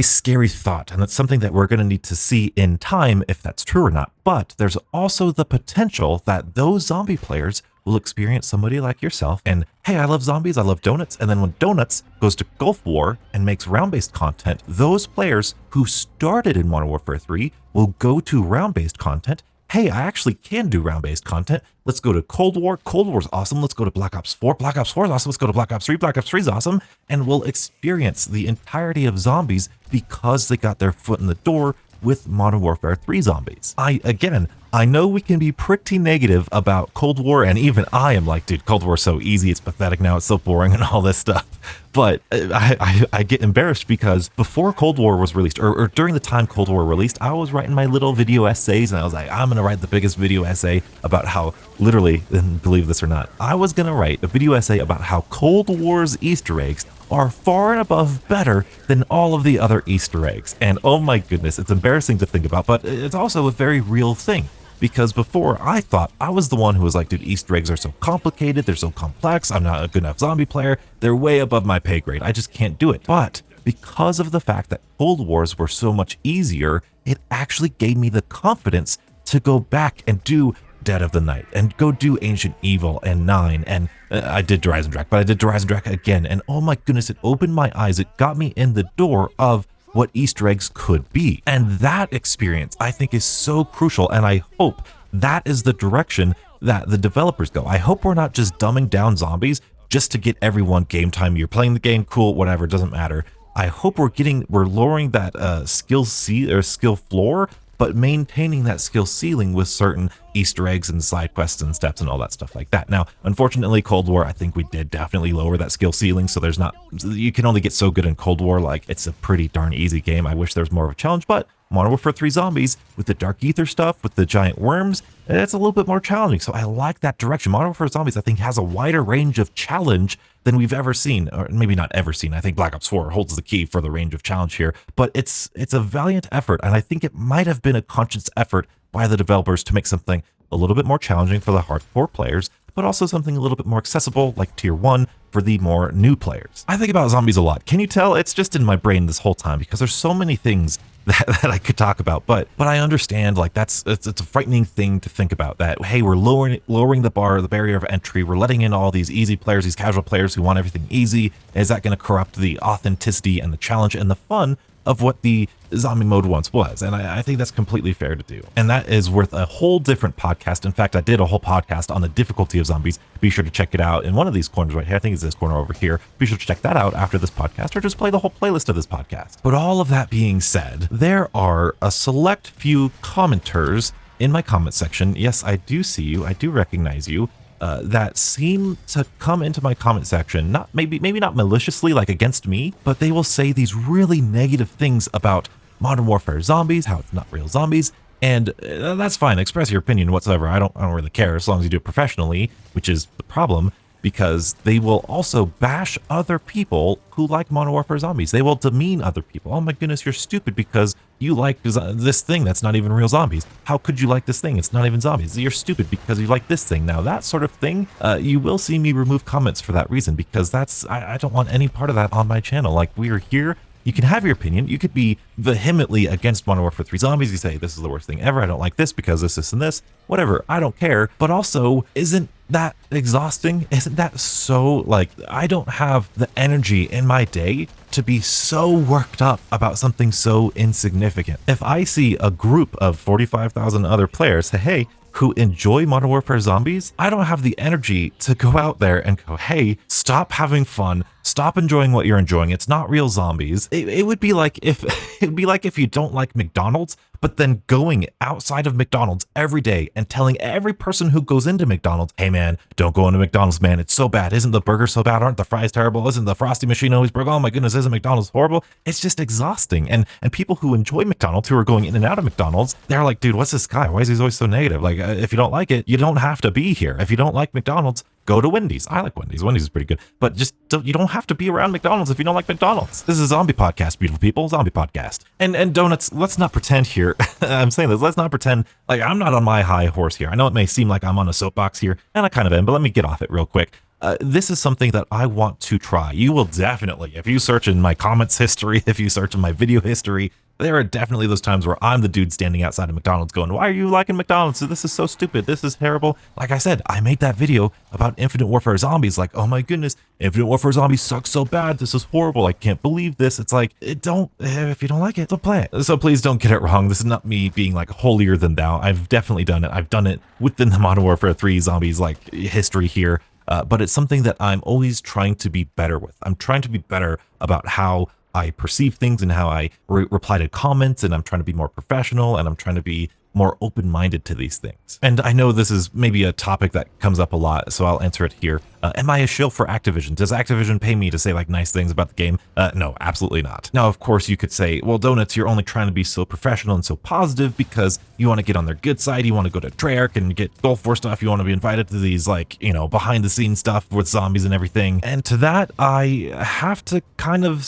scary thought. And that's something that we're going to need to see in time if that's true or not. But there's also the potential that those zombie players will experience somebody like yourself and, hey, I love zombies, I love Donuts. And then when Donuts goes to Gulf War and makes round-based content, those players who started in Modern Warfare 3 will go to round-based content. Hey, I actually can do round-based content. Let's go to Cold War. Cold War's awesome. Let's go to Black Ops 4. Black Ops 4 is awesome. Let's go to Black Ops 3. Black Ops 3 is awesome. And we'll experience the entirety of zombies because they got their foot in the door with Modern Warfare 3 Zombies. I know we can be pretty negative about Cold War, and even I am like, dude, Cold War's so easy, it's pathetic now, it's so boring and all this stuff. But I get embarrassed because before Cold War was released, or during the time Cold War released, I was writing my little video essays, and I was like, I'm gonna write the biggest video essay about how, literally, and believe this or not, I was gonna write a video essay about how Cold War's Easter eggs are far and above better than all of the other Easter eggs. And oh my goodness, it's embarrassing to think about, but it's also a very real thing. Because before, I thought I was the one who was like, dude, Easter eggs are so complicated, they're so complex, I'm not a good enough zombie player, they're way above my pay grade, I just can't do it. But because of the fact that Cold Wars were so much easier, it actually gave me the confidence to go back and do Dead of the Night and go do Ancient Evil and 9, and I did Rise and Drac, but I did Rise and Drac again, and oh my goodness, it opened my eyes, it got me in the door of what Easter eggs could be. And that experience, I think, is so crucial, and I hope that is the direction that the developers go. I hope we're not just dumbing down zombies just to get everyone game time. You're playing the game, cool, whatever, doesn't matter. I hope we're lowering that skill floor, but maintaining that skill ceiling with certain Easter eggs and side quests and steps and all that stuff like that. Now, unfortunately, Cold War, I think we did definitely lower that skill ceiling, so you can only get so good in Cold War, like, it's a pretty darn easy game. I wish there was more of a challenge, but Modern Warfare 3 Zombies, with the Dark Ether stuff, with the giant worms, it's a little bit more challenging, so I like that direction. Modern Warfare Zombies, I think, has a wider range of challenge than we've ever seen, or maybe not ever seen. I think Black Ops 4 holds the key for the range of challenge here, but it's a valiant effort, and I think it might have been a conscious effort by the developers to make something a little bit more challenging for the hardcore players, but also something a little bit more accessible, like Tier 1, for the more new players. I think about zombies a lot. Can you tell? It's just in my brain this whole time because there's so many things that I could talk about, but I understand, like, it's a frightening thing to think about, that, hey, we're lowering the barrier of entry, we're letting in all these easy players, these casual players who want everything easy. Is that going to corrupt the authenticity and the challenge and the fun of what the zombie mode once was? And I think that's completely fair to do. And that is worth a whole different podcast. In fact, I did a whole podcast on the difficulty of zombies. Be sure to check it out in one of these corners right here. I think it's this corner over here. Be sure to check that out after this podcast, or just play the whole playlist of this podcast. But all of that being said, there are a select few commenters in my comment section. Yes, I do see you. I do recognize you. that seem to come into my comment section, not maybe not maliciously like against me, but they will say these really negative things about Modern Warfare Zombies, how it's not real zombies. And that's fine. Express your opinion whatsoever. I don't really care as long as you do it professionally, which is the problem, because they will also bash other people who like Modern Warfare Zombies. They will demean other people. Oh my goodness, you're stupid because you like this thing that's not even real zombies. How could you like this thing? It's not even zombies. You're stupid because you like this thing. Now that sort of thing, you will see me remove comments for that reason, because I don't want any part of that on my channel. Like, we are here. You can have your opinion. You could be vehemently against Modern Warfare 3 Zombies. You say, this is the worst thing ever. I don't like this because this, and this. Whatever. I don't care. But also, isn't that exhausting? Isn't that so, like, I don't have the energy in my day to be so worked up about something so insignificant. If I see a group of 45,000 other players say, hey, who enjoy Modern Warfare Zombies, I don't have the energy to go out there and go, hey, stop having fun, stop enjoying what you're enjoying. It's not real zombies. It would be like if you don't like McDonald's, but then going outside of McDonald's every day and telling every person who goes into McDonald's, hey man, don't go into McDonald's, man. It's so bad. Isn't the burger so bad? Aren't the fries terrible? Isn't the Frosty machine always broke? Oh my goodness, isn't McDonald's horrible? It's just exhausting. And people who enjoy McDonald's, who are going in and out of McDonald's, they're like, dude, what's this guy? Why is he always so negative? Like, if you don't like it, you don't have to be here. If you don't like McDonald's, go to Wendy's. I like Wendy's. Wendy's is pretty good. But you don't have to be around McDonald's if you don't like McDonald's. This is a zombie podcast, beautiful people. Zombie podcast. And donuts, let's not pretend here. I'm saying this. Let's not pretend like I'm not on my high horse here. I know it may seem like I'm on a soapbox here, and I kind of am, but let me get off it real quick. This is something that I want to try. You will definitely, if you search in my comments history, if you search in my video history, there are definitely those times where I'm the dude standing outside of McDonald's going, why are you liking McDonald's? This is so stupid. This is terrible. Like I said, I made that video about Infinite Warfare Zombies. Like, oh my goodness, Infinite Warfare Zombies sucks so bad. This is horrible. I can't believe this. It's like, if you don't like it, don't play it. So please don't get it wrong. This is not me being like holier than thou. I've definitely done it. I've done it within the Modern Warfare 3 Zombies like history here. But it's something that I'm always trying to be better with. I'm trying to be better about how I perceive things and how I reply to comments, and I'm trying to be more professional, and I'm trying to be more open-minded to these things. And I know this is maybe a topic that comes up a lot, so I'll answer it here. Am I a shill for Activision? Does Activision pay me to say like nice things about the game? No, absolutely not. Now, of course, you could say, well, Donuts, you're only trying to be so professional and so positive because you want to get on their good side. You want to go to Treyarch and get Gulf War stuff. You want to be invited to these like, you know, behind the scenes stuff with zombies and everything. And to that, I have to kind of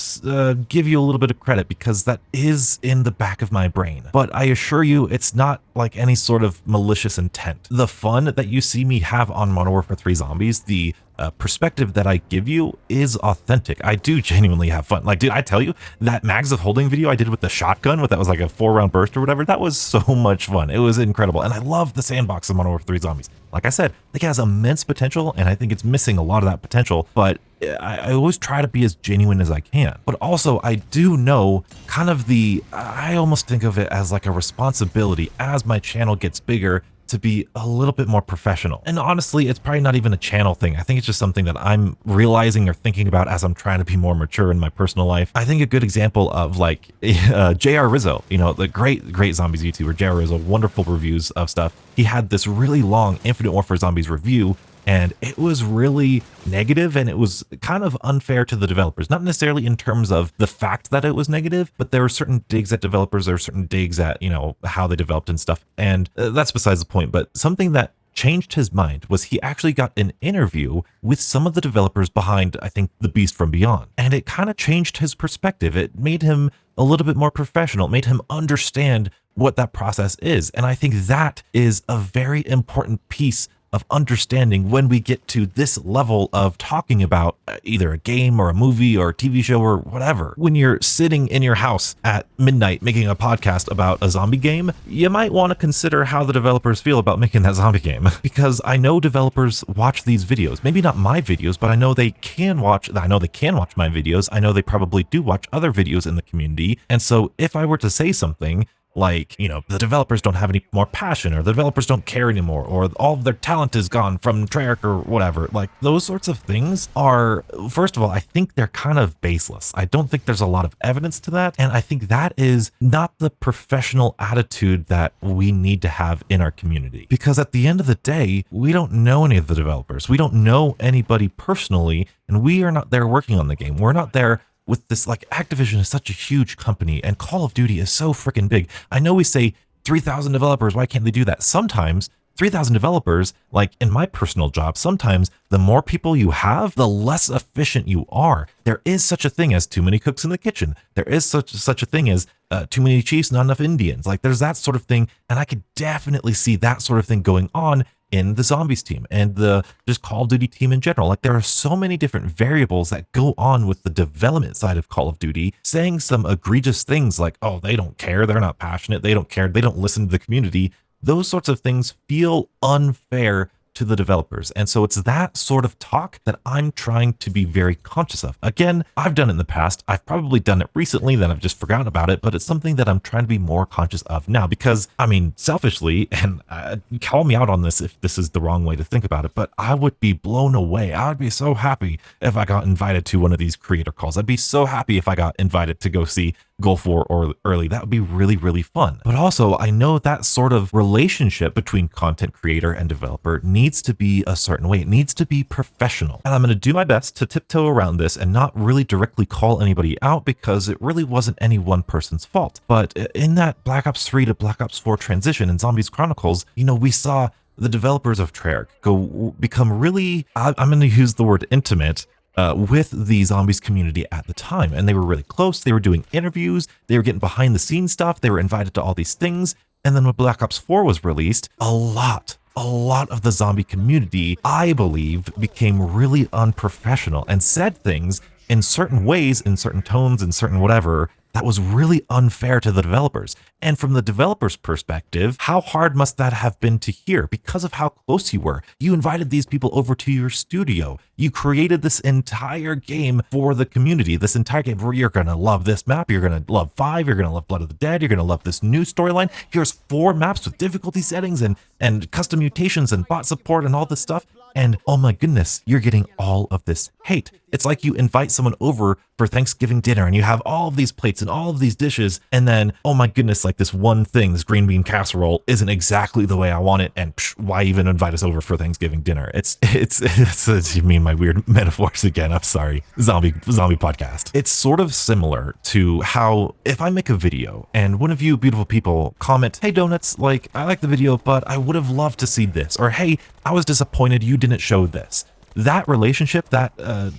give you a little bit of credit because that is in the back of my brain. But I assure you, it's not like any sort of malicious intent. The fun that you see me have on Modern Warfare 3 Zombies, the perspective that I give you is authentic. I do genuinely have fun. Like, dude, I tell you, that Mags of Holding video I did with the shotgun, that was like a 4-round burst or whatever, that was so much fun. It was incredible. And I love the sandbox of Modern Warfare 3 Zombies. Like I said, it has immense potential, and I think it's missing a lot of that potential, but I always try to be as genuine as I can. But also, I do know kind of I almost think of it as like a responsibility as my channel gets bigger to be a little bit more professional. And honestly, it's probably not even a channel thing. I think it's just something that I'm realizing or thinking about as I'm trying to be more mature in my personal life. I think a good example of like JR Rizzo, you know, the great Zombies YouTuber, JR Rizzo, wonderful reviews of stuff. He had this really long Infinite Warfare Zombies review, and it was really negative, and it was kind of unfair to the developers. Not necessarily in terms of the fact that it was negative, but there were certain digs at developers, there were certain digs at, you know, how they developed and stuff. And that's besides the point, but something that changed his mind was he actually got an interview with some of the developers behind, I think, The Beast from Beyond. And it kind of changed his perspective. It made him a little bit more professional. It made him understand what that process is. And I think that is a very important piece of understanding when we get to this level of talking about either a game or a movie or a TV show or whatever. When you're sitting in your house at midnight making a podcast about a zombie game, you might want to consider how the developers feel about making that zombie game. Because I know developers watch these videos, maybe not my videos, but I know they can watch my videos. I know they probably do watch other videos in the community. And so if I were to say something like, the developers don't have any more passion, or the developers don't care anymore, or all of their talent is gone from Treyarch or whatever. Like, those sorts of things are, first of all, I think they're kind of baseless. I don't think there's a lot of evidence to that. And I think that is not the professional attitude that we need to have in our community. Because at the end of the day, we don't know any of the developers. We don't know anybody personally, and we are not there working on the game. We're not there with this, like, Activision is such a huge company and Call of Duty is so freaking big. I know we say 3,000 developers, why can't they do that? Sometimes 3,000 developers, like in my personal job, sometimes the more people you have, the less efficient you are. There is such a thing as too many cooks in the kitchen. There is such a thing as too many chiefs, not enough Indians. Like, there's that sort of thing. And I could definitely see that sort of thing going on in the Zombies team and the just Call of Duty team in general. Like, there are so many different variables that go on with the development side of Call of Duty, saying some egregious things like, oh, they don't care, they're not passionate, they don't care, they don't listen to the community. Those sorts of things feel unfair to the developers. And so it's that sort of talk that I'm trying to be very conscious of. Again, I've done it in the past. I've probably done it recently, then I've just forgotten about it, but it's something that I'm trying to be more conscious of now because, I mean, selfishly, and call me out on this if this is the wrong way to think about it, but I would be blown away. I would be so happy if I got invited to one of these creator calls. I'd be so happy if I got invited to go see Gulf War or early. That would be really, really fun. But also, I know that sort of relationship between content creator and developer needs to be a certain way. It needs to be professional. And I'm going to do my best to tiptoe around this and not really directly call anybody out because it really wasn't any one person's fault. But in that Black Ops 3 to Black Ops 4 transition in Zombies Chronicles, we saw the developers of Treyarch become really, I'm going to use the word intimate, with the Zombies community at the time. And they were really close. They were doing interviews. They were getting behind the scenes stuff. They were invited to all these things. And then when Black Ops 4 was released, a lot of the zombie community, I believe, became really unprofessional and said things in certain ways, in certain tones, in certain whatever, that was really unfair to the developers. And from the developers' perspective, how hard must that have been to hear because of how close you were? You invited these people over to your studio. You created this entire game for the community, this entire game where you're going to love this map, you're going to love 5, you're going to love Blood of the Dead, you're going to love this new storyline. Here's 4 maps with difficulty settings and custom mutations and bot support and all this stuff. And oh my goodness, you're getting all of this hate. It's like you invite someone over for Thanksgiving dinner and you have all of these plates and all of these dishes. And then, oh my goodness, like this one thing, this green bean casserole isn't exactly the way I want it. And why even invite us over for Thanksgiving dinner? It's you mean my weird metaphors again. I'm sorry. Zombie podcast. It's sort of similar to how if I make a video and one of you beautiful people comment, hey Donuts, like I like the video, but I would have loved to see this. Or hey, I was disappointed you didn't show this. That relationship, that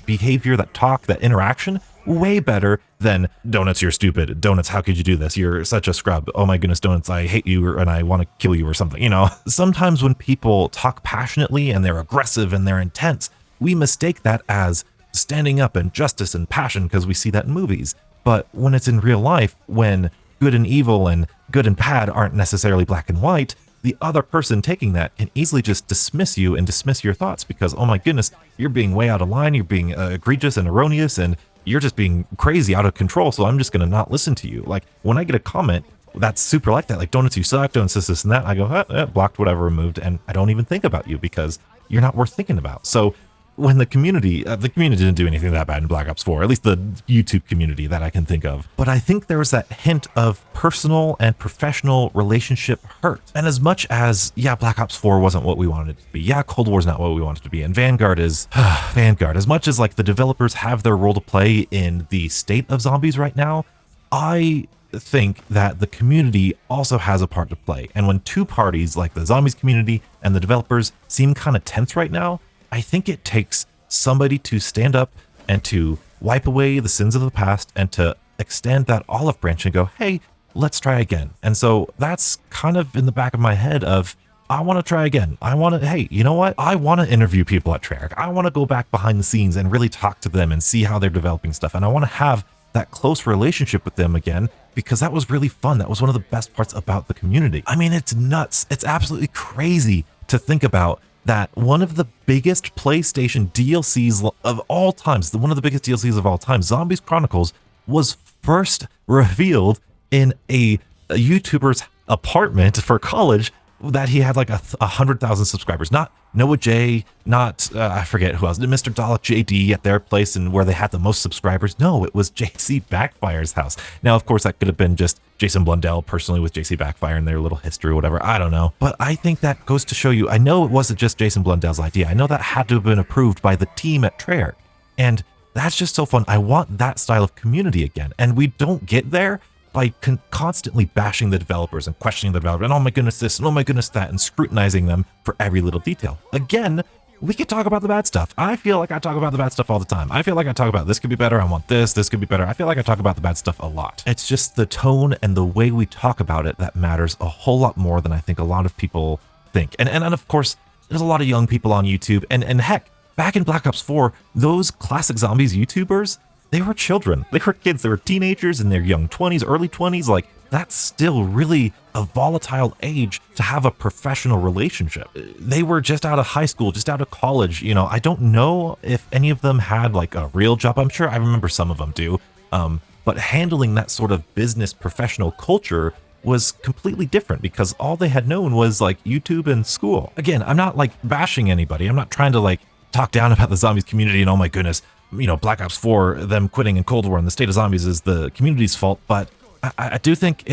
behavior, that talk, that interaction, way better than Donuts, you're stupid. Donuts, how could you do this? You're such a scrub. Oh my goodness, Donuts, I hate you and I want to kill you or something. Sometimes when people talk passionately and they're aggressive and they're intense, we mistake that as standing up and justice and passion because we see that in movies. But when it's in real life, when good and evil and good and bad aren't necessarily black and white, the other person taking that can easily just dismiss you and dismiss your thoughts because, oh my goodness, you're being way out of line, you're being egregious and erroneous, and you're just being crazy out of control, so I'm just going to not listen to you. Like, when I get a comment that's super like that, like, Donuts, you suck, Donuts, this and that, I go, blocked, whatever, removed, and I don't even think about you because you're not worth thinking about. So when the community didn't do anything that bad in Black Ops 4, at least the YouTube community that I can think of. But I think there was that hint of personal and professional relationship hurt. And as much as, yeah, Black Ops 4 wasn't what we wanted it to be. Yeah, Cold War's not what we wanted it to be. And Vanguard is, Vanguard. As much as like the developers have their role to play in the state of zombies right now, I think that the community also has a part to play. And when two parties like the zombies community and the developers seem kind of tense right now, I think it takes somebody to stand up and to wipe away the sins of the past and to extend that olive branch and go, hey, let's try again. And so that's kind of in the back of my head of, I want to try again. Hey, you know what? I want to interview people at Treyarch. I want to go back behind the scenes and really talk to them and see how they're developing stuff. And I want to have that close relationship with them again because that was really fun. That was one of the best parts about the community. I mean, it's nuts. It's absolutely crazy to think about that one of the biggest PlayStation DLCs of all times, one of the biggest DLCs of all time, Zombies Chronicles, was first revealed in a a YouTuber's apartment for college that he had like 100,000 subscribers. Not Noah J, not I forget who else, Mr. Dalek JD at their place and where they had the most subscribers. No, it was JC Backfire's house. Now, of course, that could have been just Jason Blundell personally with JC Backfire and their little history or whatever. I don't know. But I think that goes to show you, I know it wasn't just Jason Blundell's idea. I know that had to have been approved by the team at Treyarch. And that's just so fun. I want that style of community again. And we don't get there by constantly bashing the developers and questioning the developer and oh my goodness this and oh my goodness that and scrutinizing them for every little detail. Again, we could talk about the bad stuff. I feel like I talk about the bad stuff all the time. I feel like I talk about this could be better, I want this could be better. I feel like I talk about the bad stuff a lot. It's just the tone and the way we talk about it that matters a whole lot more than I think a lot of people think. And of course, there's a lot of young people on YouTube and heck, back in Black Ops 4, those classic zombies YouTubers, they were children, they were kids, they were teenagers in their young 20s, early 20s. Like, that's still really a volatile age to have a professional relationship. They were just out of high school, just out of college. You know, I don't know if any of them had like a real job. I'm sure I remember some of them do. But handling that sort of business professional culture was completely different because all they had known was like YouTube and school. Again, I'm not like bashing anybody. I'm not trying to like talk down about the zombies community and oh my goodness, you know, Black Ops 4, them quitting in Cold War and the state of zombies is the community's fault, but I do think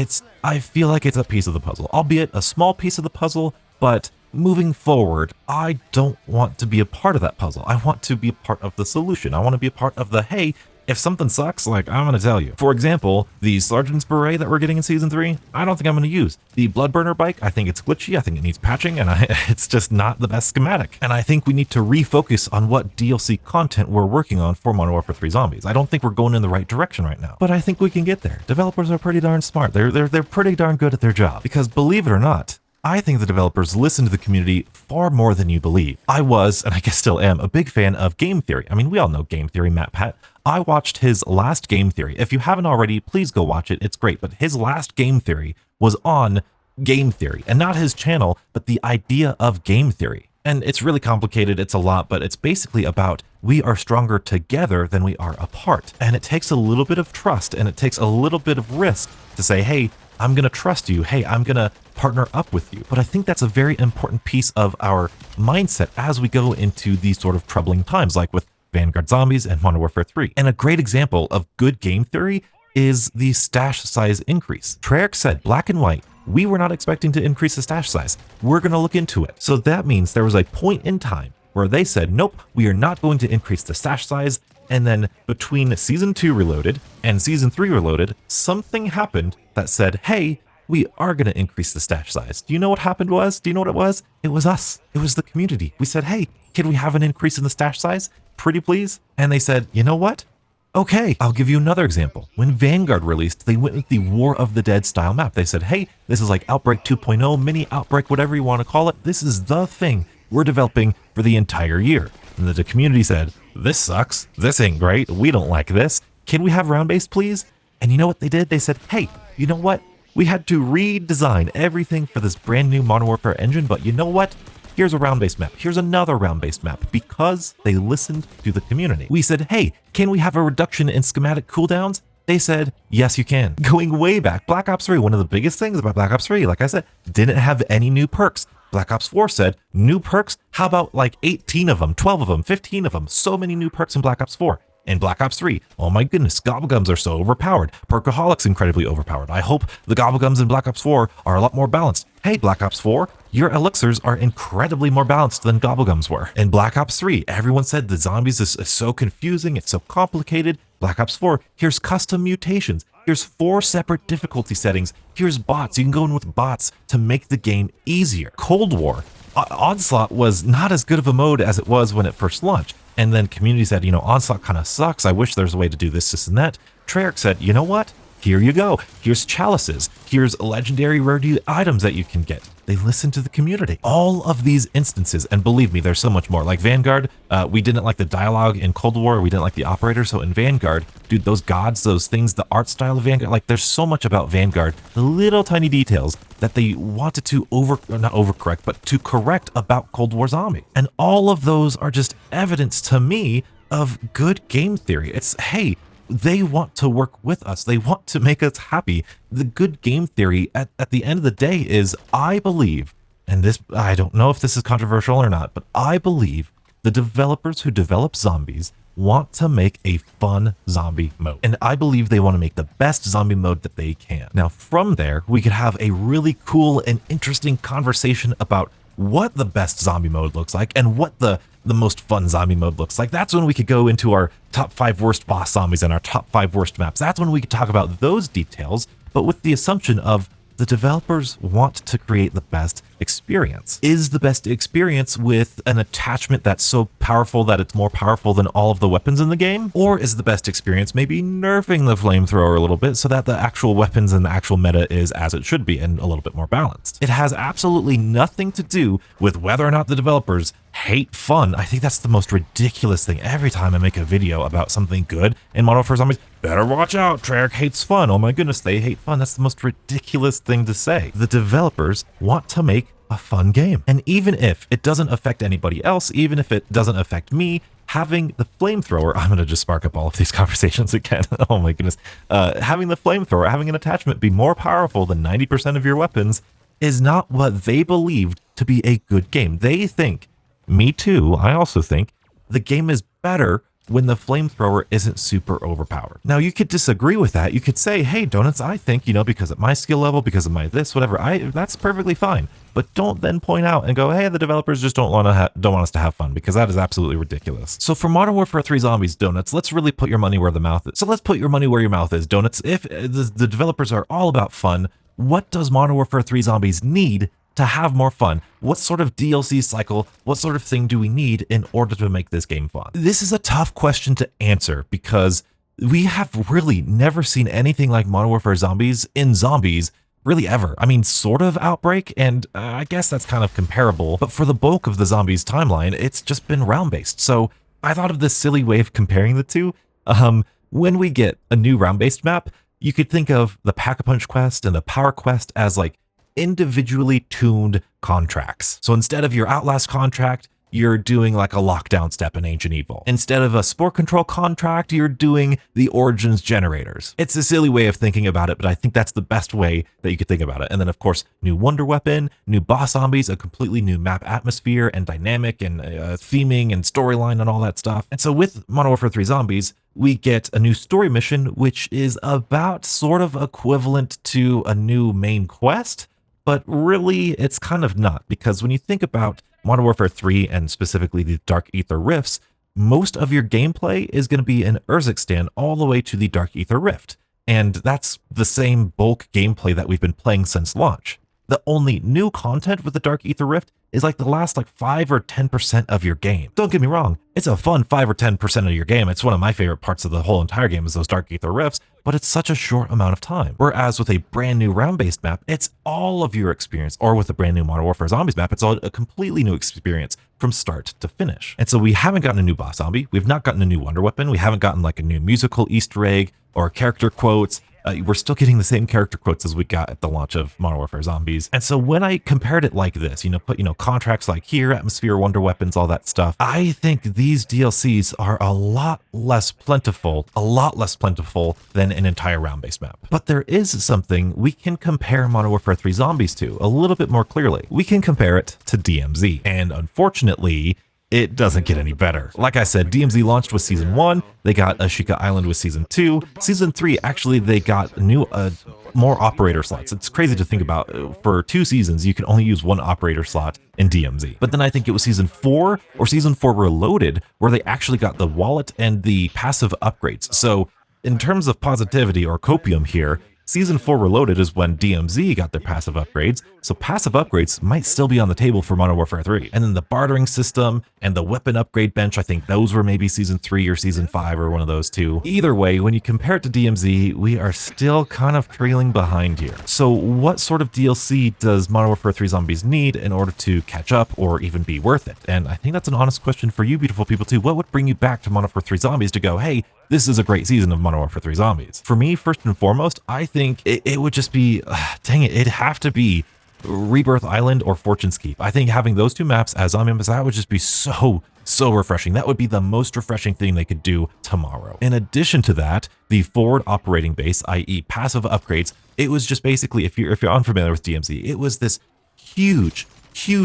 I feel like it's a piece of the puzzle, albeit a small piece of the puzzle, but moving forward, I don't want to be a part of that puzzle. I want to be a part of the solution. I want to be a part of the, hey, if something sucks, like, I'm going to tell you. For example, the Sergeant's Beret that we're getting in Season 3, I don't think I'm going to use. The Bloodburner bike, I think it's glitchy, I think it needs patching, and it's just not the best schematic. And I think we need to refocus on what DLC content we're working on for Modern Warfare 3 Zombies. I don't think we're going in the right direction right now, but I think we can get there. Developers are pretty darn smart. They're pretty darn good at their job. Because believe it or not, I think the developers listen to the community far more than you believe. I was, and I guess still am, a big fan of Game Theory. I mean, we all know Game Theory, Matt Pat. I watched his last Game Theory. If you haven't already, please go watch it. It's great. But his last Game Theory was on Game Theory, and not his channel, but the idea of Game Theory. And it's really complicated, it's a lot, but it's basically about we are stronger together than we are apart. And it takes a little bit of trust, and it takes a little bit of risk to say, hey, I'm going to trust you. Hey, I'm going to partner up with you. But I think that's a very important piece of our mindset as we go into these sort of troubling times, like with Vanguard Zombies and Modern Warfare 3. And a great example of good game theory is the stash size increase. Treyarch said, black and white, we were not expecting to increase the stash size. We're going to look into it. So that means there was a point in time where they said, nope, we are not going to increase the stash size. And then between Season 2 Reloaded and Season 3 Reloaded, something happened that said, hey, we are going to increase the stash size. Do you know what happened was? Do you know what it was? It was us. It was the community. We said, hey, can we have an increase in the stash size? Pretty please? And they said, you know what? Okay, I'll give you another example. When Vanguard released, they went with the War of the Dead style map. They said, hey, this is like Outbreak 2.0, mini Outbreak, whatever you want to call it. This is the thing we're developing for the entire year. And the community said, this sucks. This ain't great. We don't like this. Can we have round-based, please? And you know what they did? They said, hey, you know what? We had to redesign everything for this brand new Modern Warfare engine, but you know what? Here's a round-based map. Here's another round-based map because they listened to the community. We said, hey, can we have a reduction in schematic cooldowns? They said, yes, you can. Going way back, Black Ops 3, one of the biggest things about Black Ops 3, like I said, didn't have any new perks. Black Ops 4 said, new perks? How about like 18 of them, 12 of them, 15 of them? So many new perks in Black Ops 4. In Black Ops 3, oh my goodness, Gobblegums are so overpowered. Perkaholics incredibly overpowered. I hope the Gobblegums in Black Ops 4 are a lot more balanced. Hey, Black Ops 4, your elixirs are incredibly more balanced than Gobblegums were. In Black Ops 3, everyone said the zombies is so confusing, it's so complicated. Black Ops 4, here's custom mutations. Here's 4 separate difficulty settings. Here's bots. You can go in with bots to make the game easier. Cold War, Onslaught was not as good of a mode as it was when it first launched. And then community said, you know, Onslaught kind of sucks. I wish there's a way to do this, and that. Treyarch said, you know what? Here you go. Here's chalices. Here's legendary rare items that you can get. They listened to the community. All of these instances, and believe me, there's so much more. Like Vanguard, we didn't like the dialogue in Cold War. We didn't like the operator. So in Vanguard, dude, those gods, those things, the art style of Vanguard, like there's so much about Vanguard, the little tiny details that they wanted to not overcorrect, but to correct about Cold War Zombie. And all of those are just evidence to me of good game theory. It's, hey, they want to work with us. They want to make us happy. The good game theory at the end of the day is, I believe, and this, I don't know if this is controversial or not, but I believe the developers who develop zombies want to make a fun zombie mode. And I believe they want to make the best zombie mode that they can. Now, from there, we could have a really cool and interesting conversation about what the best zombie mode looks like and what the most fun zombie mode looks like. That's when we could go into our top 5 worst boss zombies and our top 5 worst maps. That's when we could talk about those details, but with the assumption of the developers want to create the best experience. Is the best experience with an attachment that's so powerful that it's more powerful than all of the weapons in the game? Or is the best experience maybe nerfing the flamethrower a little bit so that the actual weapons and the actual meta is as it should be and a little bit more balanced? It has absolutely nothing to do with whether or not the developers hate fun. I think that's the most ridiculous thing. Every time I make a video about something good in Modern Warfare Zombies, better watch out, Treyarch hates fun. Oh my goodness, they hate fun. That's the most ridiculous thing to say. The developers want to make a fun game. And even if it doesn't affect anybody else, even if it doesn't affect me, having the flamethrower, I'm going to just spark up all of these conversations again. Oh my goodness. Having the flamethrower, having an attachment be more powerful than 90% of your weapons is not what they believed to be a good game. They think, me too, I also think, the game is better when the flamethrower isn't super overpowered. Now, you could disagree with that. You could say, hey, Donuts, I think, because of my skill level, because of my this, whatever, that's perfectly fine. But don't then point out and go, hey, the developers just don't want us to have fun, because that is absolutely ridiculous. So for Modern Warfare 3 Zombies, Donuts, let's really put your money where the mouth is. So let's put your money where your mouth is, Donuts. If the developers are all about fun, what does Modern Warfare 3 Zombies need to have more fun? What sort of DLC cycle, what sort of thing do we need in order to make this game fun? This is a tough question to answer because we have really never seen anything like Modern Warfare Zombies in Zombies really ever. I mean, sort of Outbreak, and I guess that's kind of comparable, but for the bulk of the Zombies timeline, it's just been round-based. So I thought of this silly way of comparing the two. When we get a new round-based map, you could think of the Pack-a-Punch quest and the Power quest as like individually tuned contracts. So instead of your Outlast contract, you're doing like a lockdown step in Ancient Evil. Instead of a Spore Control contract, you're doing the Origins generators. It's a silly way of thinking about it, but I think that's the best way that you could think about it. And then of course, new Wonder Weapon, new boss zombies, a completely new map atmosphere and dynamic and theming and storyline and all that stuff. And so with Modern Warfare 3 Zombies, we get a new story mission, which is about sort of equivalent to a new main quest, but really it's kind of not, because when you think about Modern Warfare 3 and specifically the Dark Aether Rifts, most of your gameplay is going to be in Urzikstan all the way to the Dark Aether Rift. And that's the same bulk gameplay that we've been playing since launch. The only new content with the Dark Aether Rift is like the last 5 or 10% of your game. Don't get me wrong, it's a fun 5 or 10% of your game. It's one of my favorite parts of the whole entire game is those Dark Aether Rifts, but it's such a short amount of time. Whereas with a brand new round-based map, it's all of your experience, or with a brand new Modern Warfare Zombies map, it's all a completely new experience from start to finish. And so we haven't gotten a new boss zombie, we've not gotten a new Wonder Weapon, we haven't gotten like a new musical Easter egg or character quotes. We're still getting the same character quotes as we got at the launch of Modern Warfare Zombies. And so when I compared it like this, put, contracts like here, atmosphere, wonder weapons, all that stuff, I think these DLCs are a lot less plentiful than an entire round-based map. But there is something we can compare Modern Warfare 3 Zombies to a little bit more clearly. We can compare it to DMZ. And unfortunately, it doesn't get any better. Like I said, DMZ launched with Season 1, they got Ashika Island with Season 2. Season 3, actually, they got new, more operator slots. It's crazy to think about. For 2 seasons, you can only use 1 operator slot in DMZ. But then I think it was Season 4 or Season 4 Reloaded where they actually got the wallet and the passive upgrades. So in terms of positivity or copium here, Season 4 Reloaded is when DMZ got their passive upgrades, so passive upgrades might still be on the table for Modern Warfare 3. And then the bartering system and the weapon upgrade bench, I think those were maybe Season 3 or Season 5 or one of those two. Either way, when you compare it to DMZ, we are still kind of trailing behind here. So what sort of DLC does Modern Warfare 3 Zombies need in order to catch up or even be worth it? And I think that's an honest question for you beautiful people too. What would bring you back to Modern Warfare 3 Zombies to go, hey, this is a great season of Modern Warfare 3 Zombies? For me, first and foremost, I think it would just be, dang it, it'd have to be Rebirth Island or Fortune's Keep. I think having those 2 maps as zombie maps, that would just be so so refreshing. That would be the most refreshing thing they could do tomorrow. In addition to that, the forward operating base, i.e. passive upgrades, it was just basically, if you're unfamiliar with DMZ, it was this huge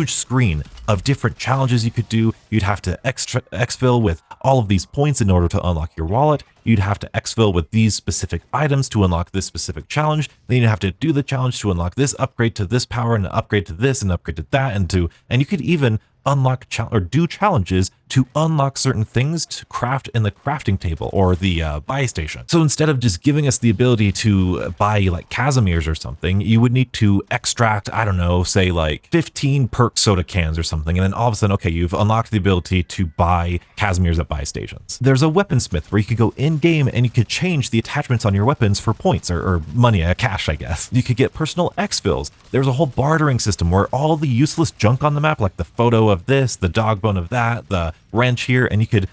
screen of different challenges you could do. You'd have to exfil with all of these points in order to unlock your wallet. You'd have to exfil with these specific items to unlock this specific challenge. Then you'd have to do the challenge to unlock this upgrade to this power and upgrade to this and upgrade to that and you could even unlock or do challenges to unlock certain things to craft in the crafting table or the buy station. So instead of just giving us the ability to buy like Casimir's or something, you would need to extract, I don't know, say like 15 perk soda cans or something. And then all of a sudden, okay, you've unlocked the ability to buy Casimir's at buy stations. There's a weaponsmith where you could go in game and you could change the attachments on your weapons for points or money, cash, I guess. You could get personal exfils. There's a whole bartering system where all the useless junk on the map, like the photo of this, the dog bone of that, the wrench here, and you could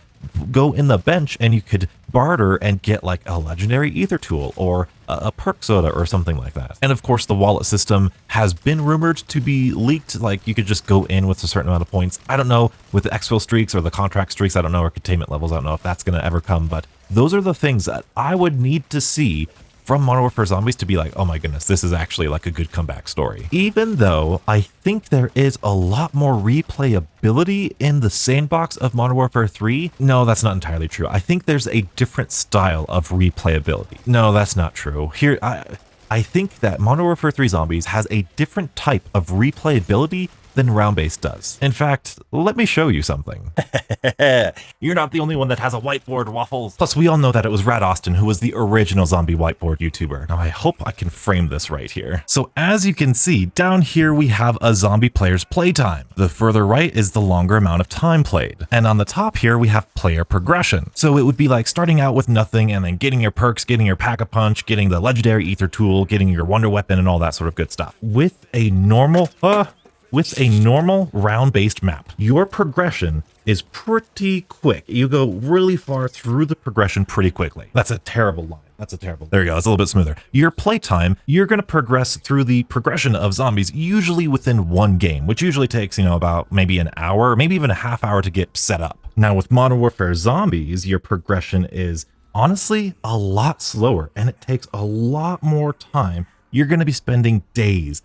go in the bench and you could barter and get like a legendary ether tool or a perk soda or something like that. And of course, the wallet system has been rumored to be leaked. Like you could just go in with a certain amount of points. I don't know with the exfil streaks or the contract streaks, I don't know, or containment levels, I don't know if that's going to ever come, but those are the things that I would need to see from Modern Warfare Zombies to be like, oh my goodness, this is actually like a good comeback story. Even though I think there is a lot more replayability in the sandbox of Modern Warfare 3, no, that's not entirely true. I think there's a different style of replayability. No, that's not true. Here, I think that Modern Warfare 3 Zombies has a different type of replayability than Round-Based does. In fact, let me show you something. You're not the only one that has a whiteboard, Waffles. Plus, we all know that it was Rad Austin who was the original zombie whiteboard YouTuber. Now, I hope I can frame this right here. So as you can see, down here we have a zombie player's playtime. The further right is the longer amount of time played. And on the top here, we have player progression. So it would be like starting out with nothing and then getting your perks, getting your pack-a-punch, getting the legendary ether tool, getting your wonder weapon and all that sort of good stuff. With a normal round-based map, your progression is pretty quick. You go really far through the progression pretty quickly. That's a terrible line. There you go. It's a little bit smoother. Your playtime, you're going to progress through the progression of zombies, usually within one game, which usually takes, about maybe an hour, maybe even a half hour to get set up. Now with Modern Warfare Zombies, your progression is honestly a lot slower and it takes a lot more time. You're going to be spending days,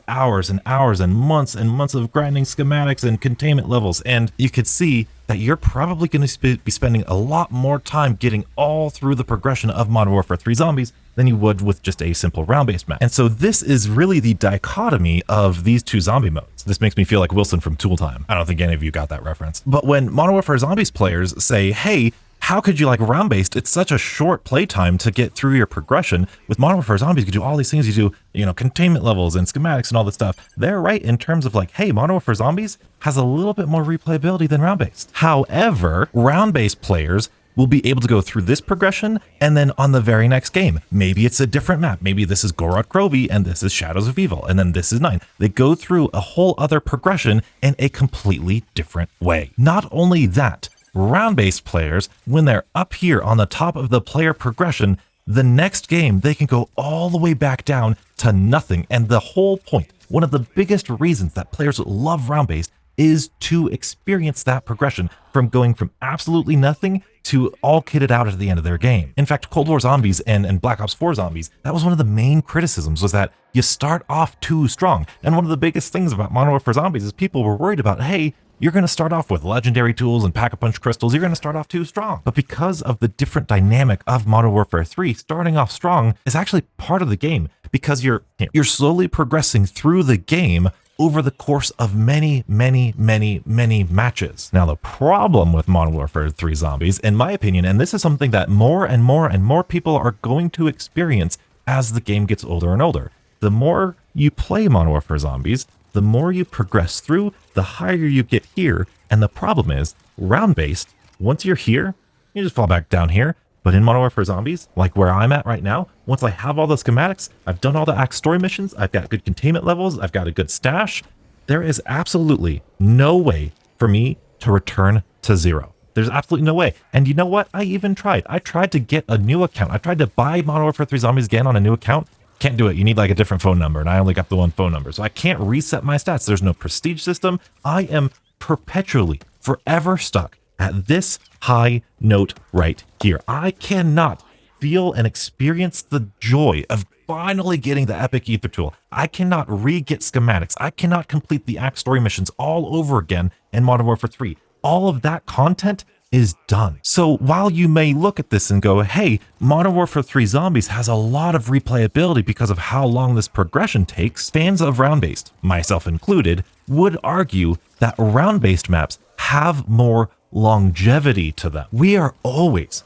hours and hours and months of grinding schematics and containment levels. And you could see that you're probably going to be spending a lot more time getting all through the progression of Modern Warfare 3 Zombies than you would with just a simple round-based map. And so this is really the dichotomy of these two zombie modes. This makes me feel like Wilson from Tool Time. I don't think any of you got that reference. But when Modern Warfare Zombies players say, hey, how could you like round-based? It's such a short playtime to get through your progression. With Modern Warfare Zombies, you can do all these things. You do, containment levels and schematics and all this stuff. They're right in terms of like, hey, Modern Warfare Zombies has a little bit more replayability than round-based. However, round-based players will be able to go through this progression and then on the very next game, maybe it's a different map. Maybe this is Gorod Krovi and this is Shadows of Evil and then this is 9. They go through a whole other progression in a completely different way. Not only that, round-based players, when they're up here on the top of the player progression, the next game, they can go all the way back down to nothing. And the whole point, one of the biggest reasons that players love round-based is to experience that progression from going from absolutely nothing to all kitted out at the end of their game. In fact, Cold War Zombies and Black Ops 4 Zombies, that was one of the main criticisms, was that you start off too strong. And one of the biggest things about Modern Warfare Zombies is people were worried about, hey, you're going to start off with legendary tools and pack-a-punch crystals. You're going to start off too strong. But because of the different dynamic of Modern Warfare 3, starting off strong is actually part of the game because you're slowly progressing through the game over the course of many matches. Now, the problem with Modern Warfare 3 Zombies, in my opinion, and this is something that more and more people are going to experience as the game gets older and older, the more you play Modern Warfare Zombies, the more you progress through, the higher you get here. And the problem is, round-based, once you're here, you just fall back down here. But in Modern Warfare Zombies, like where I'm at right now, once I have all the schematics, I've done all the Axe story missions, I've got good containment levels, I've got a good stash, there is absolutely no way for me to return to zero. There's absolutely no way. And you know what? I even tried. I tried to get a new account. I tried to buy Modern Warfare 3 Zombies again on a new account. Can't do it. You need like a different phone number, and I only got the one phone number. So I can't reset my stats. There's no prestige system. I am perpetually forever stuck at this high note right here. I cannot feel and experience the joy of finally getting the epic ether tool. I cannot re-get schematics. I cannot complete the act story missions all over again in Modern Warfare 3. All of that content is done. So while you may look at this and go, hey, Modern Warfare 3 Zombies has a lot of replayability because of how long this progression takes, fans of round-based, myself included, would argue that round-based maps have more longevity to them. We are always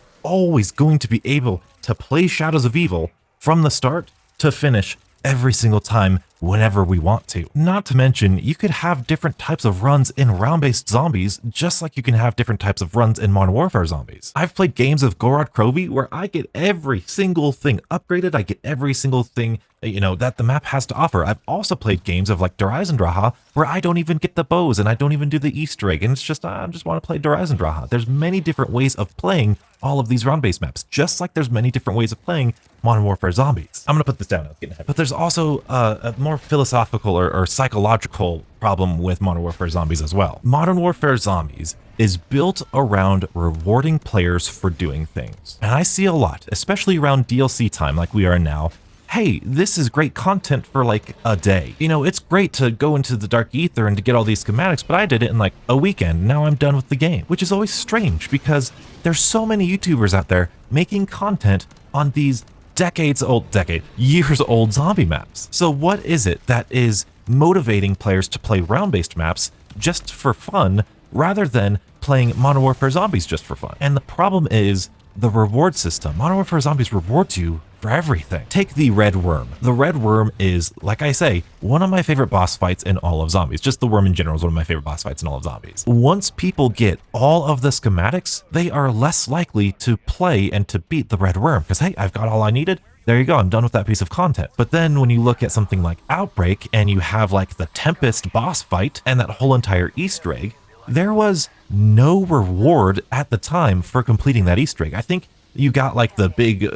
going to be able to play Shadows of Evil from the start to finish every single time whenever we want to. Not to mention, you could have different types of runs in round-based zombies, just like you can have different types of runs in Modern Warfare Zombies. I've played games of Gorod Krovi where I get every single thing upgraded, I get every single thing, that the map has to offer. I've also played games of like Dreisendraha where I don't even get the bows and I don't even do the Easter egg, and it's just, I just want to play Dreisendraha. There's many different ways of playing all of these round-based maps, just like there's many different ways of playing Modern Warfare Zombies. I'm gonna put this down, I was getting ahead. But there's also a more philosophical or psychological problem with Modern Warfare Zombies as well. Modern Warfare Zombies is built around rewarding players for doing things. And I see a lot, especially around DLC time like we are now. Hey, this is great content for like a day. It's great to go into the dark ether and to get all these schematics, but I did it in like a weekend. Now I'm done with the game, which is always strange because there's so many YouTubers out there making content on these years old zombie maps. So what is it that is motivating players to play round-based maps just for fun rather than playing Modern Warfare Zombies just for fun? And the problem is the reward system. Modern Warfare Zombies rewards you for everything. Take the Red Worm. The Red Worm is, like I say, one of my favorite boss fights in all of Zombies. Just the worm in general is one of my favorite boss fights in all of Zombies. Once people get all of the schematics, they are less likely to play and to beat the Red Worm because, hey, I've got all I needed. There you go, I'm done with that piece of content. But then when you look at something like Outbreak and you have like the Tempest boss fight and that whole entire Easter egg, there was no reward at the time for completing that Easter egg. I think you got like the big,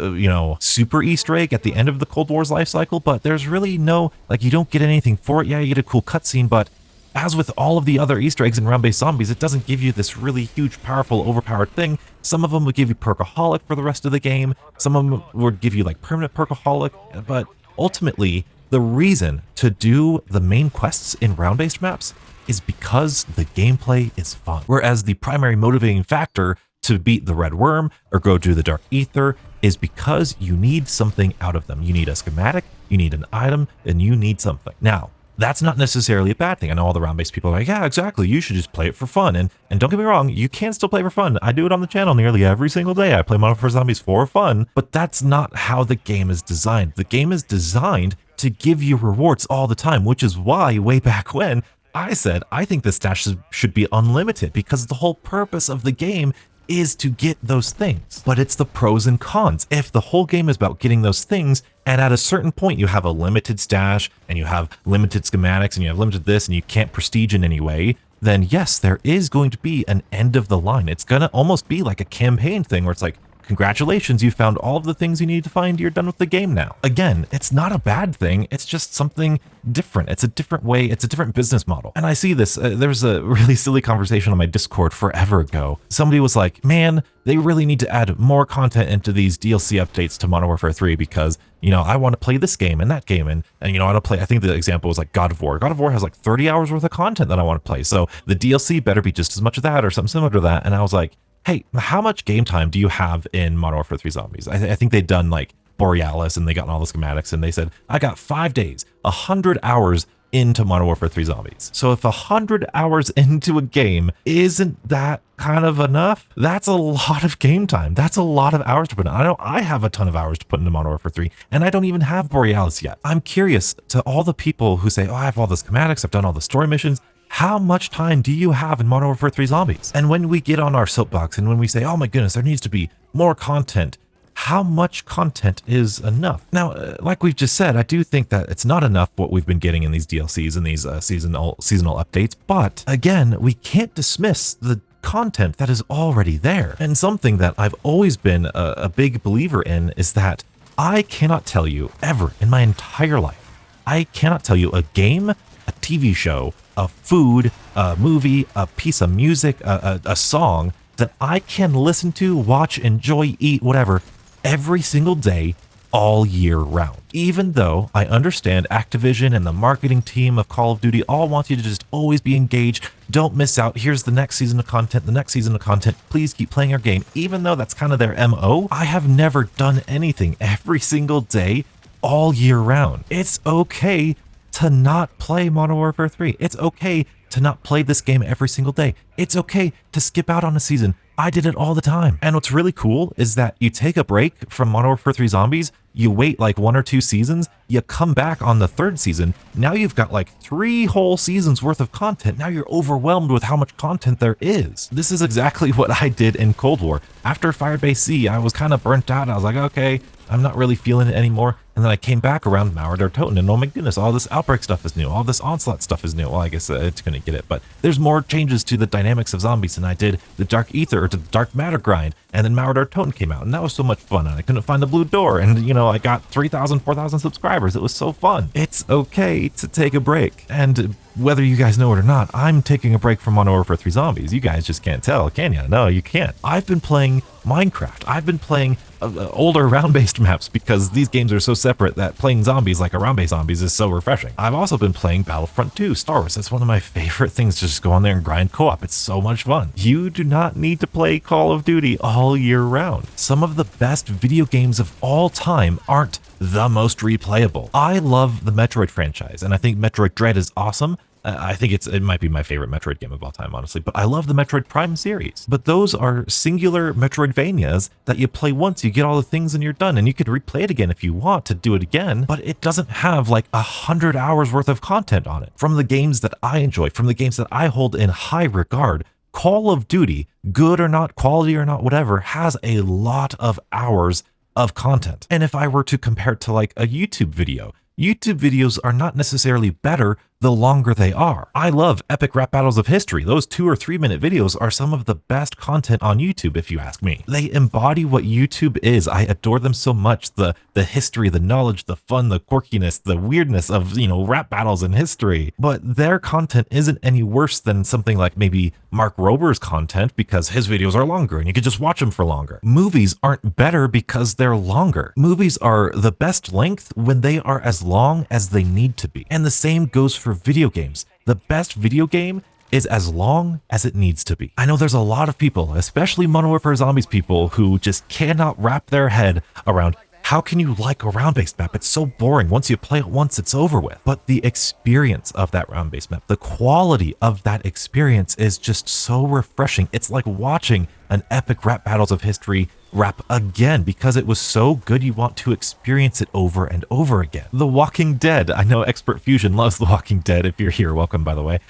super Easter egg at the end of the Cold War's life cycle, but there's really no, like, you don't get anything for it. Yeah, you get a cool cutscene, but as with all of the other Easter eggs in round-based zombies, it doesn't give you this really huge, powerful, overpowered thing. Some of them would give you Perkaholic for the rest of the game. Some of them would give you like permanent Perkaholic, but ultimately, the reason to do the main quests in round-based maps is because the gameplay is fun. Whereas the primary motivating factor to beat the Red Worm or go do the Dark Ether is because you need something out of them. You need a schematic, you need an item, and you need something. Now, that's not necessarily a bad thing. I know all the round-based people are like, yeah, exactly, you should just play it for fun. And don't get me wrong, you can still play for fun. I do it on the channel nearly every single day. I play Modern Warfare Zombies for fun, but that's not how the game is designed. The game is designed to give you rewards all the time, which is why way back when I said I think the stash should be unlimited, because the whole purpose of the game is to get those things. But it's the pros and cons. If the whole game is about getting those things, and at a certain point you have a limited stash, and you have limited schematics, and you have limited this, and you can't prestige in any way, then yes, there is going to be an end of the line. It's gonna almost be like a campaign thing where it's like, congratulations, you found all of the things you need to find, you're done with the game now. Again, it's not a bad thing, it's just something different. It's a different way, it's a different business model. And I see this, there was a really silly conversation on my Discord forever ago. Somebody was like, man, they really need to add more content into these DLC updates to Modern Warfare 3 because, I want to play this game and that game, and I want to play, I think the example was like God of War. God of War has like 30 hours worth of content that I want to play, so the DLC better be just as much of that or something similar to that. And I was like, hey, how much game time do you have in Modern Warfare 3 Zombies? I think they'd done like Borealis and they got all the schematics, and they said, I got 5 days, 100 hours into Modern Warfare 3 Zombies. So if 100 hours into a game isn't that kind of enough, that's a lot of game time. That's a lot of hours to put in. I know I have a ton of hours to put into Modern Warfare 3, and I don't even have Borealis yet. I'm curious to all the people who say, oh, I have all the schematics, I've done all the story missions. How much time do you have in Modern Warfare 3 Zombies? And when we get on our soapbox and when we say, oh my goodness, there needs to be more content, how much content is enough? Now, like we've just said, I do think that it's not enough what we've been getting in these DLCs and these seasonal updates, but again, we can't dismiss the content that is already there. And something that I've always been a big believer in is that I cannot tell you ever in my entire life, I cannot tell you a game, a TV show, a food, a movie, a piece of music, a song that I can listen to, watch, enjoy, eat, whatever, every single day, all year round. Even though I understand Activision and the marketing team of Call of Duty all want you to just always be engaged, don't miss out, here's the next season of content, the next season of content, please keep playing our game. Even though that's kind of their MO, I have never done anything every single day, all year round. It's okay to not play Modern Warfare 3. It's okay to not play this game every single day. It's okay to skip out on a season. I did it all the time. And what's really cool is that you take a break from Modern Warfare 3 Zombies, you wait like 1 or 2 seasons, you come back on the 3rd season, now you've got like 3 whole seasons worth of content. Now you're overwhelmed with how much content there is. This is exactly what I did in Cold War. After Firebase C, I was kind of burnt out. I was like, okay, I'm not really feeling it anymore. And then I came back around Mauer Toten, and oh my goodness, all this Outbreak stuff is new. All this Onslaught stuff is new. Well, I guess it's going to get it, but there's more changes to the dynamics of zombies than I did the Dark Ether or the Dark Matter grind. And then Mauer Toten came out, and that was so much fun. And I couldn't find the blue door, and you know, I got 3,000, 4,000 subscribers. It was so fun. It's okay to take a break. And whether you guys know it or not, I'm taking a break from Modern Warfare 3 Zombies. You guys just can't tell, can you? No, you can't. I've been playing Minecraft. I've been playing older round-based maps because these games are so separate that playing zombies like a round-based zombies is so refreshing. I've also been playing Battlefront 2 Star Wars. That's one of my favorite things, to just go on there and grind co-op. It's so much fun. You do not need to play Call of Duty all year round. Some of the best video games of all time aren't the most replayable. I love the Metroid franchise, and I think Metroid Dread is awesome. I think it might be my favorite Metroid game of all time, honestly, but I love the Metroid Prime series. But those are singular Metroidvanias that you play once, you get all the things and you're done, and you could replay it again if you want to do it again, but it doesn't have like 100 hours worth of content on it. From the games that I enjoy, from the games that I hold in high regard, Call of Duty, good or not, quality or not, whatever, has a lot of hours of content. And if I were to compare it to like a YouTube video, YouTube videos are not necessarily better the longer they are. I love epic rap battles of history. Those 2 or 3 minute videos are some of the best content on YouTube, if you ask me. They embody what YouTube is. I adore them so much. The history, the knowledge, the fun, the quirkiness, the weirdness of, you know, rap battles in history. But their content isn't any worse than something like maybe Mark Rober's content, because his videos are longer and you can just watch them for longer. Movies aren't better because they're longer. Movies are the best length when they are as long as they need to be. And the same goes for video games. The best video game is as long as it needs to be. I know there's a lot of people, especially Modern Warfare Zombies people, who just cannot wrap their head around how can you like a round-based map? It's so boring. Once you play it once, it's over with. But the experience of that round-based map, the quality of that experience is just so refreshing. It's like watching an epic rap battles of history rap again, because it was so good you want to experience it over and over again. The Walking Dead. I know Expert Fusion loves The Walking Dead. If you're here, welcome, by the way.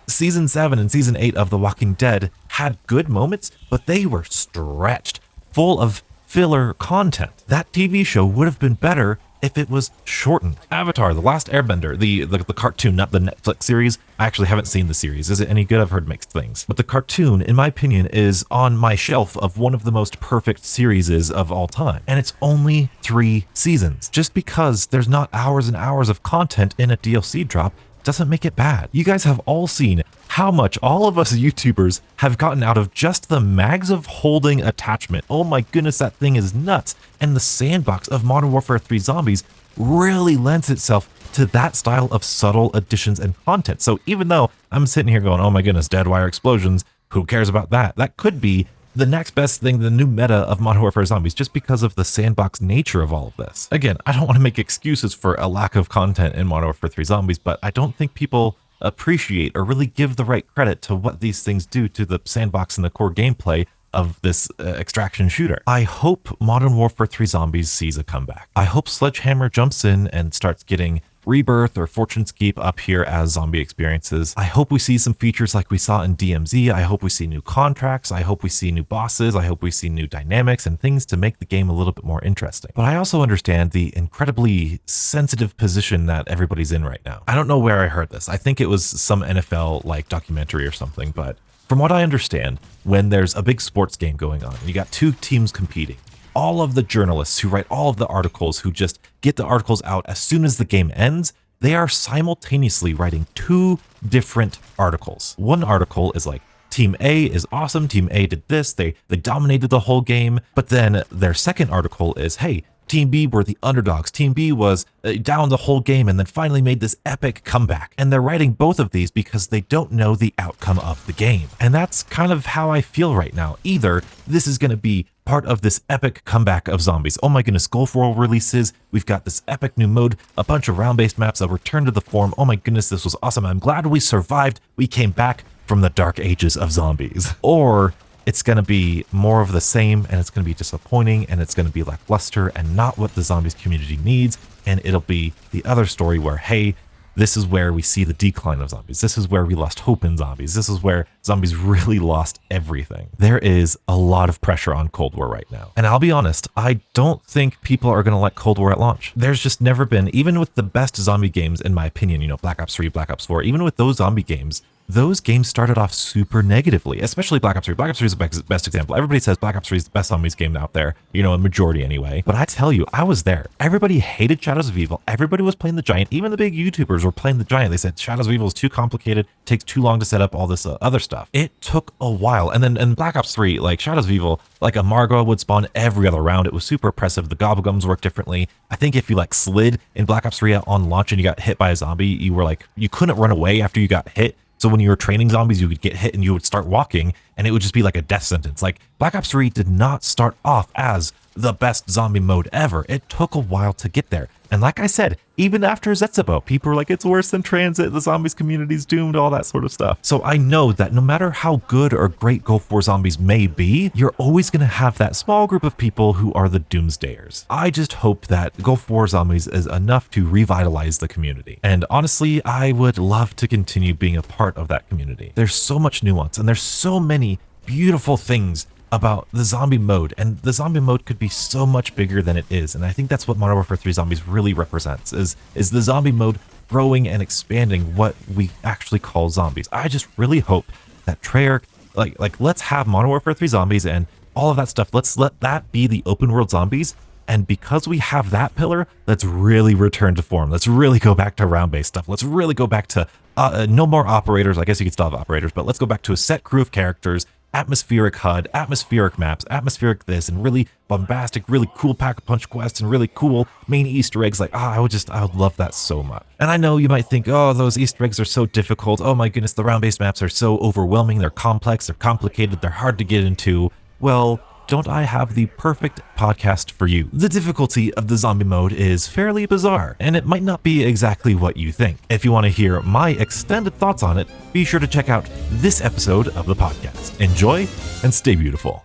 Season 7 and Season 8 of The Walking Dead had good moments, but they were stretched, full of filler content. That TV show would have been better if it was shortened. Avatar, The Last Airbender, the cartoon, not the Netflix series. I actually haven't seen the series. Is it any good? I've heard mixed things. But the cartoon, in my opinion, is on my shelf of one of the most perfect series of all time. And it's only 3 seasons. Just because there's not hours and hours of content in a DLC drop doesn't make it bad. You guys have all seen how much all of us YouTubers have gotten out of just the Mags of Holding attachment. Oh my goodness, that thing is nuts. And the sandbox of Modern Warfare 3 Zombies really lends itself to that style of subtle additions and content. So even though I'm sitting here going, oh my goodness, dead wire explosions, who cares about that? That could be the next best thing, the new meta of Modern Warfare Zombies, just because of the sandbox nature of all of this. Again, I don't want to make excuses for a lack of content in Modern Warfare 3 Zombies, but I don't think people appreciate or really give the right credit to what these things do to the sandbox and the core gameplay of this extraction shooter. I hope Modern Warfare 3 Zombies sees a comeback. I hope Sledgehammer jumps in and starts getting Rebirth or Fortune's Keep up here as zombie experiences. I hope we see some features like we saw in DMZ. I hope we see new contracts. I hope we see new bosses. I hope we see new dynamics and things to make the game a little bit more interesting. But I also understand the incredibly sensitive position that everybody's in right now. I don't know where I heard this. I think it was some NFL like documentary or something, but from what I understand, when there's a big sports game going on, you got 2 teams competing, all of the journalists who write all of the articles, who just get the articles out as soon as the game ends, they are simultaneously writing 2 different articles. One article is like, Team A is awesome, Team A did this, they dominated the whole game. But then their second article is, hey, Team B were the underdogs. Team B was down the whole game and then finally made this epic comeback. And they're writing both of these because they don't know the outcome of the game. And that's kind of how I feel right now. Either this is going to be part of this epic comeback of zombies. Oh my goodness, Gulf War releases. We've got this epic new mode, a bunch of round-based maps, a return to the form. Oh my goodness, this was awesome. I'm glad we survived. We came back from the dark ages of zombies. Or it's going to be more of the same, and it's going to be disappointing, and it's going to be lackluster and not what the zombies community needs. And it'll be the other story where, hey, this is where we see the decline of zombies. This is where we lost hope in zombies. This is where zombies really lost everything. There is a lot of pressure on Cold War right now. And I'll be honest, I don't think people are going to like Cold War at launch. There's just never been, even with the best zombie games, in my opinion, you know, Black Ops 3, Black Ops 4, even with those zombie games, those games started off super negatively, especially Black Ops 3. Black Ops 3 is the best example. Everybody says Black Ops 3 is the best zombies game out there, you know, a majority anyway. But I tell you, I was there. Everybody hated Shadows of Evil. Everybody was playing the Giant. Even the big YouTubers were playing the Giant. They said Shadows of Evil is too complicated, takes too long to set up all this other stuff. It took a while. And then in Black Ops 3, like Shadows of Evil, like a Margot would spawn every other round. It was super oppressive. The Gobblegums worked differently. I think if you like slid in Black Ops 3 on launch and you got hit by a zombie, you were like, you couldn't run away after you got hit. So when you were training zombies, you would get hit and you would start walking and it would just be like a death sentence. Like Black Ops 3 did not start off as the best zombie mode ever. It took a while to get there. And like I said, even after Zetsubo, people were like, it's worse than Transit, the zombies community's doomed, all that sort of stuff. So I know that no matter how good or great Gulf War Zombies may be, you're always going to have that small group of people who are the doomsdayers. I just hope that Gulf War Zombies is enough to revitalize the community. And honestly, I would love to continue being a part of that community. There's so much nuance and there's so many beautiful things about the zombie mode, and the zombie mode could be so much bigger than it is. And I think that's what Modern Warfare 3 Zombies really represents, is the zombie mode growing and expanding what we actually call zombies. I just really hope that Treyarch, like let's have Modern Warfare 3 Zombies and all of that stuff. Let's let that be the open world zombies. And because we have that pillar, let's really return to form. Let's really go back to round-based stuff. Let's really go back to no more operators. I guess you could still have operators, but let's go back to a set crew of characters, atmospheric HUD, atmospheric maps, atmospheric this, and really bombastic, really cool pack-a-punch quests, and really cool main Easter eggs. Like, I would love that so much. And I know you might think, oh, those Easter eggs are so difficult. Oh my goodness, the round-based maps are so overwhelming. They're complex, they're complicated, they're hard to get into. Well, don't I have the perfect podcast for you? The difficulty of the zombie mode is fairly bizarre, and it might not be exactly what you think. If you want to hear my extended thoughts on it, be sure to check out this episode of the podcast. Enjoy and stay beautiful.